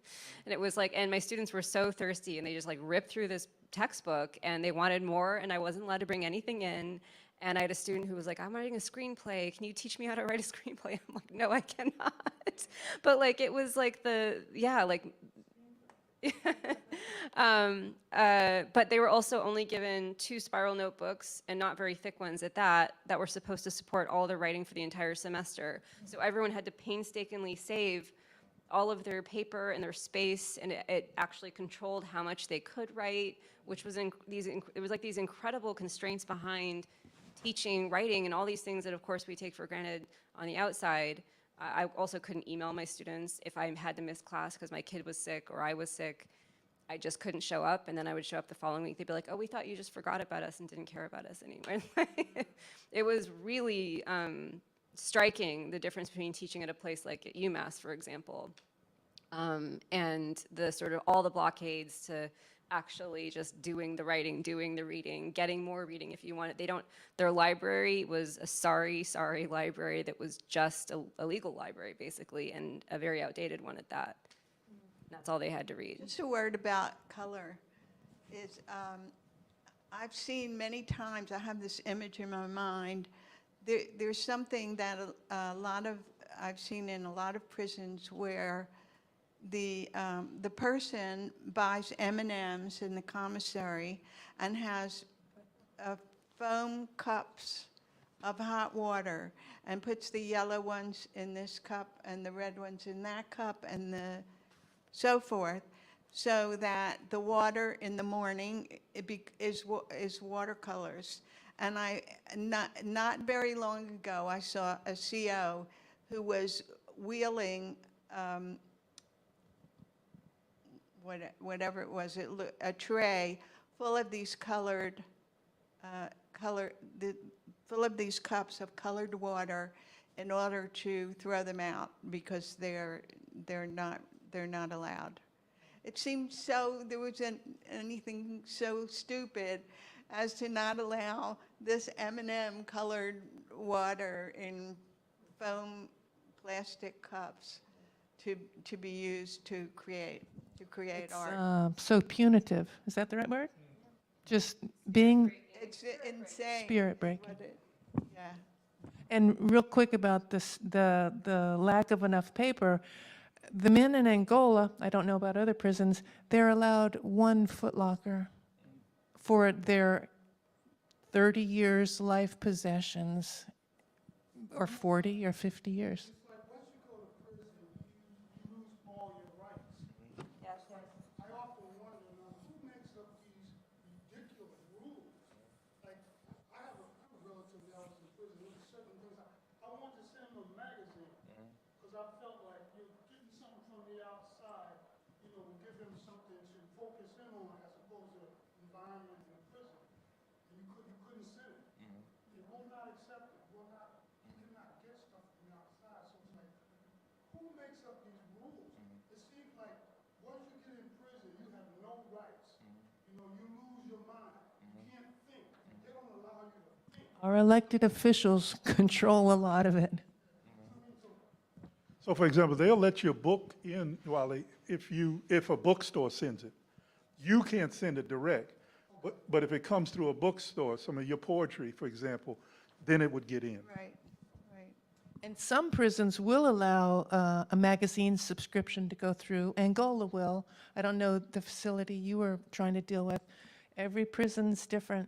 And it was like, and my students were so thirsty, and they just like ripped through this textbook, and they wanted more, and I wasn't allowed to bring anything in. And I had a student who was like, I'm writing a screenplay. Can you teach me how to write a screenplay? I'm like, no, I cannot. But like, it was like but they were also only given 2 spiral notebooks, and not very thick ones at that, that were supposed to support all the writing for the entire semester. So everyone had to painstakingly save all of their paper and their space, and it actually controlled how much they could write, which was it was like these incredible constraints behind teaching, writing, and all these things that, of course, we take for granted on the outside. I also couldn't email my students if I had to miss class because my kid was sick or I was sick. I just couldn't show up, and then I would show up the following week. They'd be like, oh, we thought you just forgot about us and didn't care about us anymore. It was really striking, the difference between teaching at a place like at UMass, for example, and the sort of all the blockades to actually just doing the writing, doing the reading, getting more reading if you want it. Their library was a sorry library that was just a legal library, basically, and a very outdated one at that. That's all they had to read. Just a word about color is, I've seen many times, I have this image in my mind, there's something that I've seen in a lot of prisons where the person buys M&Ms in the commissary and has foam cups of hot water and puts the yellow ones in this cup and the red ones in that cup and so forth, so that the water in the morning is watercolors. And not very long ago, I saw a CO who was wheeling whatever it was, a tray full of these full of these cups of colored water in order to throw them out because they're not allowed. It seemed there wasn't anything so stupid as to not allow this M&M colored water in foam plastic cups to be used to create art. So punitive. Is that the right word? Just being It's insane. spirit breaking. Yeah. And real quick about this, the lack of enough paper. The men in Angola, I don't know about other prisons, they're allowed 1 footlocker for their 30 years life possessions, or 40 or 50 years. It's like once you go to prison, you lose all your rights. Yes. I often wonder, who makes up these ridiculous rules? Like, I have a relative that was in prison. There were certain things I wanted to send him a magazine because I felt like getting something from the outside, would give him something to focus in on as opposed to the environment in prison. And you couldn't send it. It will not accept it. You cannot get stuff from the outside. So it's like, who makes up these rules? It seems like once you get in prison, you have no rights. You lose your mind. You can't think. They don't allow you to think. Our elected officials control a lot of it. So for example, they'll let your book in, if a bookstore sends it. You can't send it direct. But if it comes through a bookstore, some of your poetry, for example, then it would get in. Right. And some prisons will allow a magazine subscription to go through. Angola will. I don't know the facility you were trying to deal with. Every prison's different.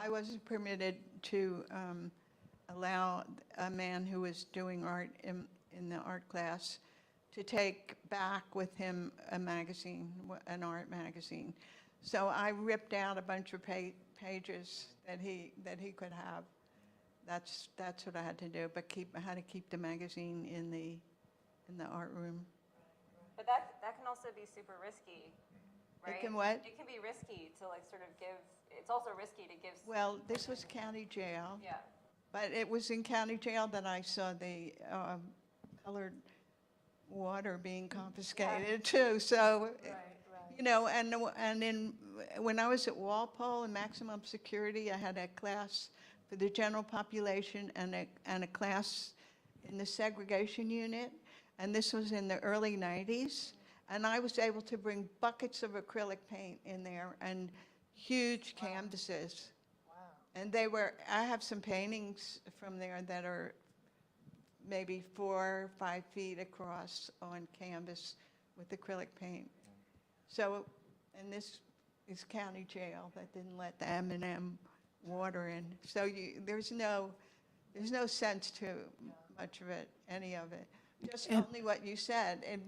I wasn't permitted to allow a man who was doing art in the art class to take back with him a magazine, an art magazine. So I ripped out a bunch of pages that he could have. That's what I had to do, but I had to keep the magazine in the art room. But that can also be super risky. right? It can what? It can be risky to like sort of give, it's also risky to give. Well, this was county jail. Yeah. But it was in county jail that I saw the colored water being confiscated too. So, you know, and when I was at Walpole in maximum security, I had a class for the general population and a class in the segregation unit. And this was in the early 90s. And I was able to bring buckets of acrylic paint in there and huge canvases. And they were, I have some paintings from there that are maybe 4 or 5 feet across on canvas with acrylic paint. So, and this is county jail that didn't let the M&M water in. So there's no sense to much of it, any of it. Just only what you said. And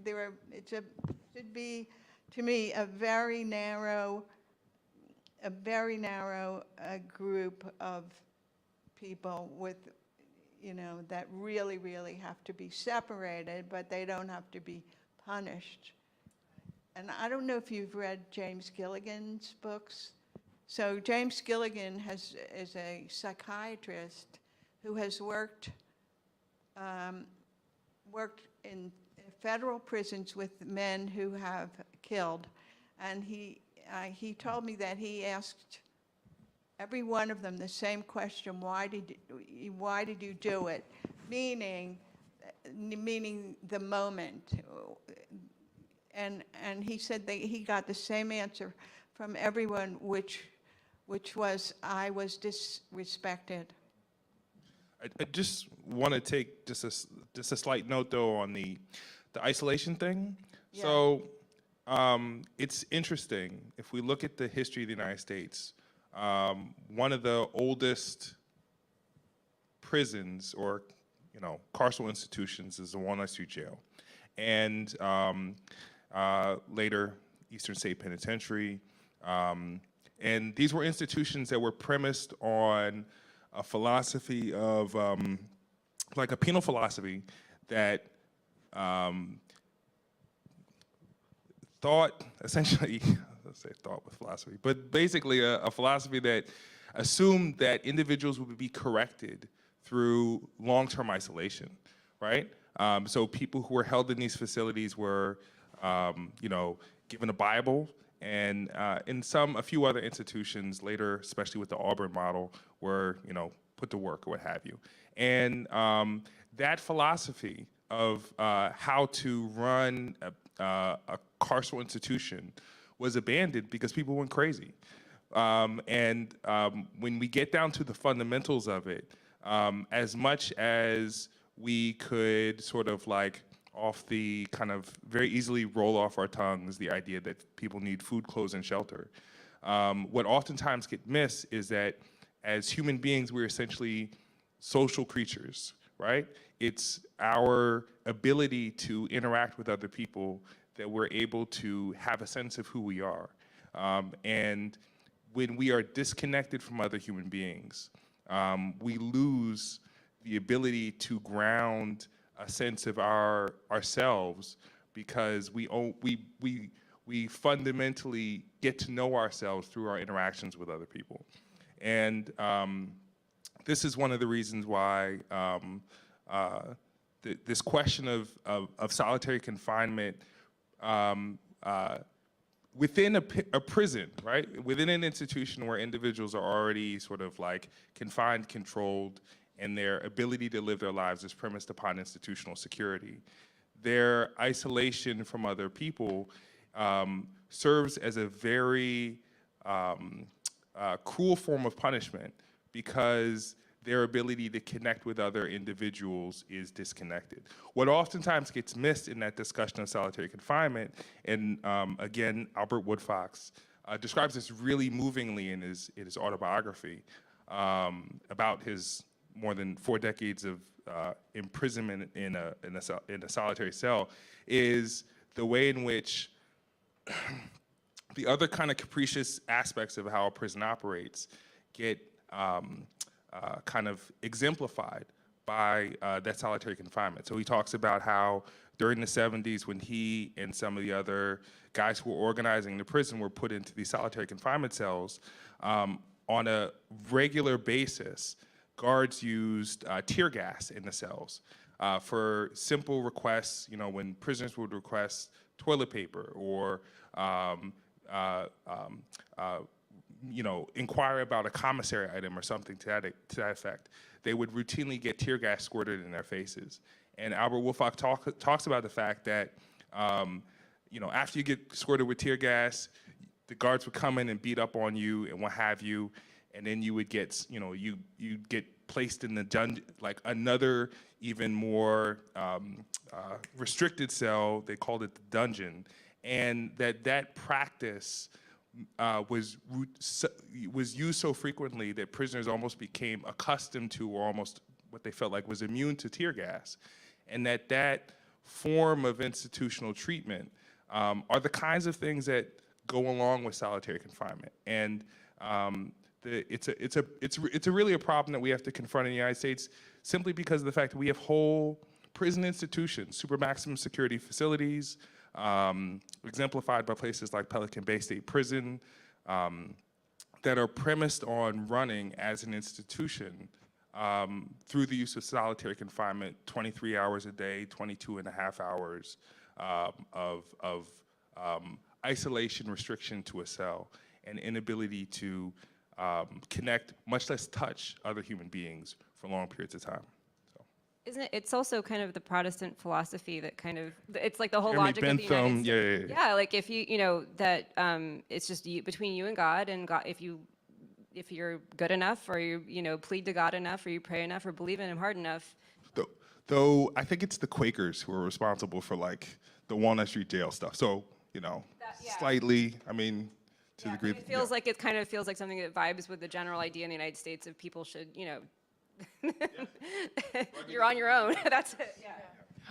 it should be, to me, a very narrow group of people with, you know, that really, really have to be separated, but they don't have to be punished. And I don't know if you've read James Gilligan's books. So James Gilligan is a psychiatrist who has worked in federal prisons with men who have killed. And he told me that he asked every one of them the same question: why did you do it? Meaning the moment. And he said that he got the same answer from everyone, which was, I was disrespected. I just want to take just a slight note though on the isolation thing. Yeah. So it's interesting if we look at the history of the United States. One of the oldest prisons or carceral institutions is the Walnut Street Jail, and later Eastern State Penitentiary. And these were institutions that were premised on a philosophy of, like a penal philosophy that thought, essentially, let's say thought with philosophy, but basically a philosophy that assumed that individuals would be corrected through long-term isolation, right? So people who were held in these facilities were, given a Bible, and in a few other institutions later, especially with the Auburn model, were, put to work or what have you. And that philosophy of how to run a carceral institution was abandoned because people went crazy. When we get down to the fundamentals of it, as much as we could sort of like off the kind of very easily roll off our tongues the idea that people need food, clothes, and shelter. What oftentimes get missed is that as human beings, we're essentially social creatures, right? It's our ability to interact with other people that we're able to have a sense of who we are. And when we are disconnected from other human beings, we lose the ability to ground a sense of ourselves, because we fundamentally get to know ourselves through our interactions with other people. And this is one of the reasons why this question of solitary confinement within a prison, right? Within an institution where individuals are already sort of like confined, controlled, and their ability to live their lives is premised upon institutional security. Their isolation from other people serves as a very cruel form of punishment, because their ability to connect with other individuals is disconnected. What oftentimes gets missed in that discussion of solitary confinement, and again, Albert Woodfox describes this really movingly in his autobiography about his more than 4 decades of imprisonment in a solitary cell, is the way in which the other kind of capricious aspects of how a prison operates get kind of exemplified by that solitary confinement. So he talks about how during the 70s, when he and some of the other guys who were organizing the prison were put into these solitary confinement cells, on a regular basis, guards used tear gas in the cells for simple requests. You know, when prisoners would request toilet paper or you know, inquire about a commissary item or something to that effect, they would routinely get tear gas squirted in their faces. And Albert Woolfolk talks about the fact that, you know, after you get squirted with tear gas, the guards would come in and beat up on you and what have you, and then you would get, you know, you'd get placed in the dungeon, like another even more restricted cell. They called it the dungeon, and that practice was used so frequently that prisoners almost became accustomed to, or almost what they felt like was immune to, tear gas, and that form of institutional treatment are the kinds of things that go along with solitary confinement. And it's really a problem that we have to confront in the United States, simply because of the fact that we have whole prison institutions, super maximum security facilities, exemplified by places like Pelican Bay State Prison, that are premised on running as an institution through the use of solitary confinement, 23 hours a day, 22 and a half hours of isolation, restriction to a cell, and inability to connect, much less touch, other human beings for long periods of time. Isn't it, it's also kind of the Protestant philosophy that kind of, it's like the whole Jeremy logic of the United States. yeah. Yeah, like if you know, that it's just between you and God, if you're good enough, or you know, plead to God enough, or you pray enough, or believe in Him hard enough. Though I think it's the Quakers who are responsible for like the Walnut Street jail stuff. So, you know, slightly, I mean, to the degree. It feels like, it kind of feels like something that vibes with the general idea in the United States of people should, you know, you're on your own. That's it. Yeah.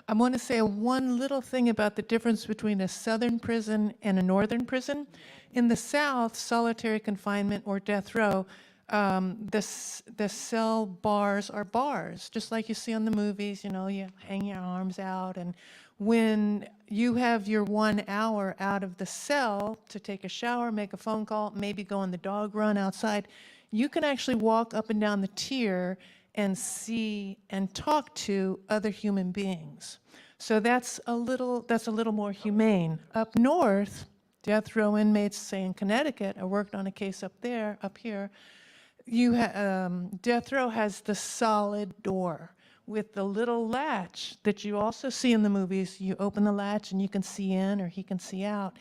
I want to say one little thing about the difference between a southern prison and a northern prison. In the South, solitary confinement or death row, the cell bars are bars, just like you see on the movies. You know, you hang your arms out, and when you have your 1 hour out of the cell to take a shower, make a phone call, maybe go on the dog run outside, you can actually walk up and down the tier and see and talk to other human beings. So that's a little more humane. Up north, death row inmates, say in Connecticut, I worked on a case up here, death row has the solid door with the little latch that you also see in the movies. You open the latch and you can see in, or he can see out.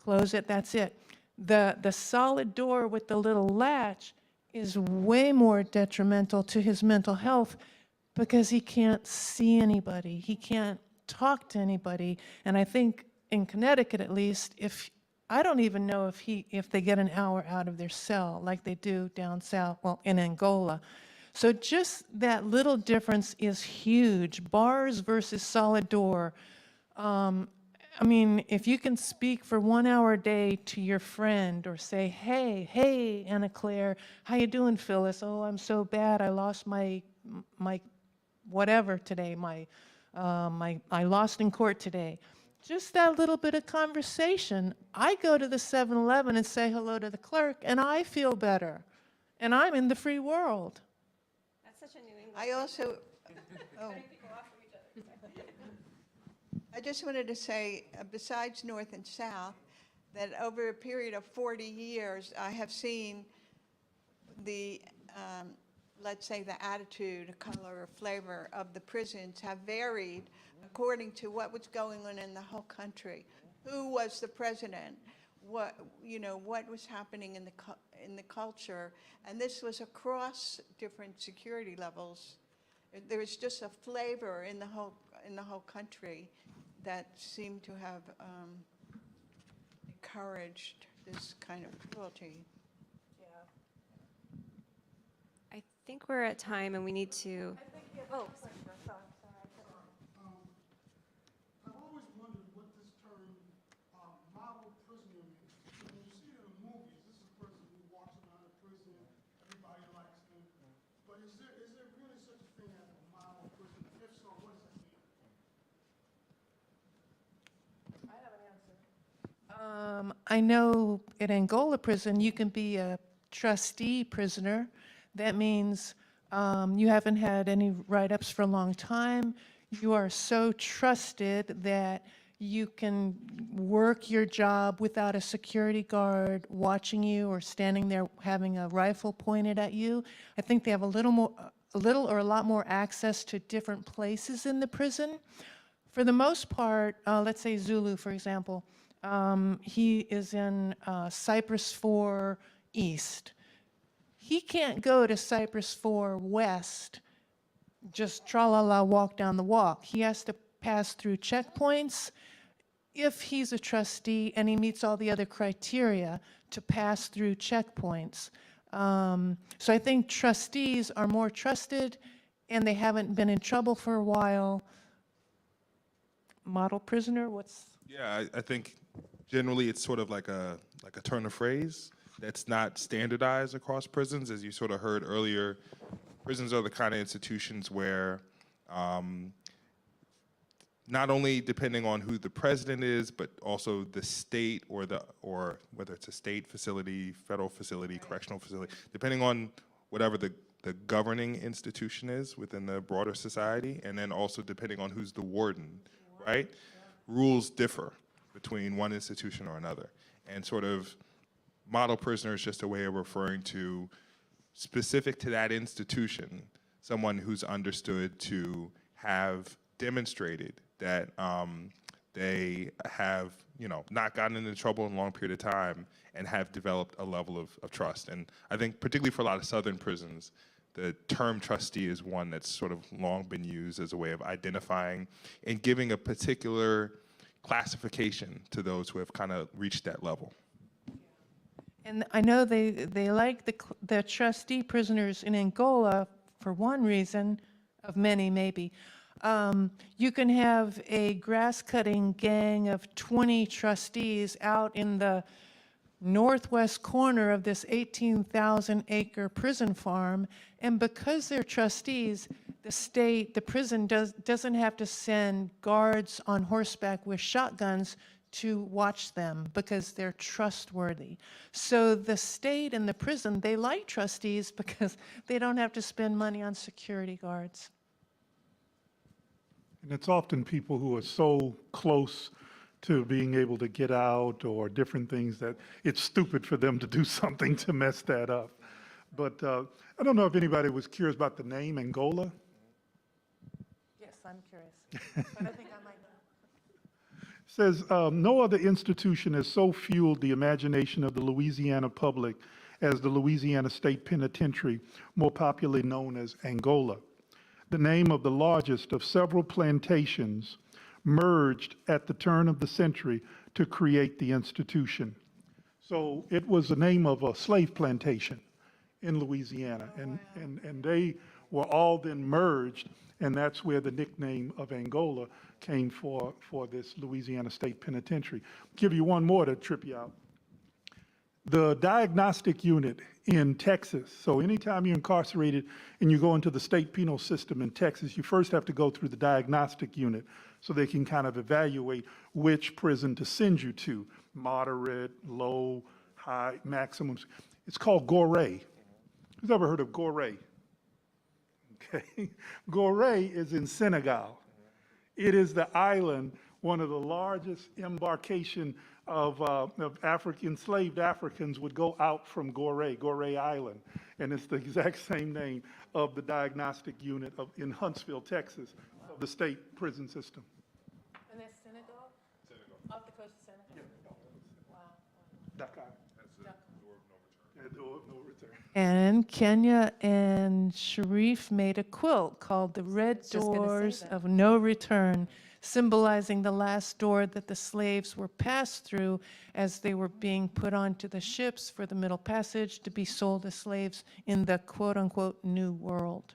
Close it, that's it. The solid door with the little latch is way more detrimental to his mental health, because he can't see anybody, he can't talk to anybody. And I think in Connecticut, at least, I don't even know if they get an hour out of their cell like they do down south, well, in Angola. So just that little difference is huge. Bars versus solid door. I mean, if you can speak for 1 hour a day to your friend, or say, hey, Anna Claire, how you doing, Phyllis? Oh, I'm so bad, I lost my whatever today, I lost in court today. Just that little bit of conversation. I go to the 7-Eleven and say hello to the clerk, and I feel better, and I'm in the free world. That's such a New England. I also, I just wanted to say, besides North and South, that over a period of 40 years, I have seen the, let's say, the attitude, color, or flavor of the prisons have varied according to what was going on in the whole country. Who was the president? What was happening in the culture? And this was across different security levels. There was just a flavor in the whole country that seemed to have encouraged this kind of cruelty. I think we're at time, and we need to. Oh, I've always wondered what this term model prisoner means. When you see it in the movies, this is a person who walks around the prison, everybody likes them. But is there really such a thing as a model I know at Angola Prison, you can be a trustee prisoner. That means you haven't had any write-ups for a long time. You are so trusted that you can work your job without a security guard watching you or standing there having a rifle pointed at you. I think they have a little or a lot more access to different places in the prison. For the most part, let's say Zulu, for example, he is in Cypress 4 East. He can't go to Cypress 4 West, just tra-la-la walk down the walk. He has to pass through checkpoints if he's a trustee and he meets all the other criteria to pass through checkpoints. So I think trustees are more trusted and they haven't been in trouble for a while. Model prisoner, what's? Yeah, I think generally it's sort of like a turn of phrase that's not standardized across prisons. As you sort of heard earlier, prisons are the kind of institutions where not only depending on who the president is, but also the state or whether it's a state facility, federal facility, correctional facility, depending on whatever the governing institution is within the broader society, and then also depending on who's the warden, right? Rules differ between one institution or another. And sort of model prisoner is just a way of referring to specific to that institution, someone who's understood to have demonstrated that they have, not gotten into trouble in a long period of time and have developed a level of trust. And I think particularly for a lot of Southern prisons, the term trustee is one that's sort of long been used as a way of identifying and giving a particular classification to those who have kind of reached that level. And I know they like the trustee prisoners in Angola for one reason, of many maybe. You can have a grass-cutting gang of 20 trustees out in the northwest corner of this 18,000-acre prison farm, and because they're trustees, the prison doesn't have to send guards on horseback with shotguns to watch them because they're trustworthy. So the state and the prison, they like trustees because they don't have to spend money on security guards. And it's often people who are so close to being able to get out or different things that it's stupid for them to do something to mess that up. But I don't know if anybody was curious about the name Angola. Yes, I'm curious, but I think I might know. Says, no other institution has so fueled the imagination of the Louisiana public as the Louisiana State Penitentiary, more popularly known as Angola. The name of the largest of several plantations merged at the turn of the century to create the institution. So it was the name of a slave plantation in Louisiana, and they were all then merged, and that's where the nickname of Angola came for this Louisiana State Penitentiary. Give you one more to trip you out. The diagnostic unit in Texas, so anytime you're incarcerated and you go into the state penal system in Texas, you first have to go through the diagnostic unit so they can kind of evaluate which prison to send you to, moderate, low, high, maximums. It's called Gorée. Who's ever heard of Gorée? Okay. Gorée is in Senegal. It is the island, one of the largest embarkation of enslaved Africans would go out from Gorée Island. And it's the exact same name of the diagnostic unit in Huntsville, Texas, of the state prison system. And that's Senegal? Senegal. Off the coast of Senegal? Yeah. Wow. Dakar. That's the door of no return. Yeah, door of no return. And Kenya and Sharif made a quilt called The Red Doors of No Return, symbolizing the last door that the slaves were passed through as they were being put onto the ships for the Middle Passage to be sold as slaves in the quote-unquote New World.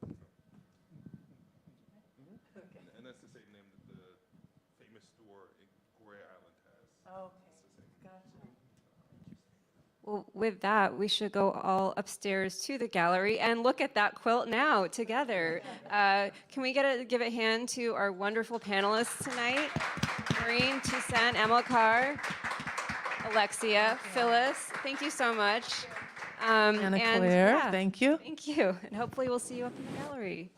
And that's the same name that the famous store in Gorée Island has. Okay, gotcha. Well, with that, we should go all upstairs to the gallery and look at that quilt now together. Can we give a hand to our wonderful panelists tonight? Maureen, Toussaint, Amilcar, Alexia, Phyllis, thank you so much. Anna Claire, yeah, thank you. Thank you. And hopefully we'll see you up in the gallery.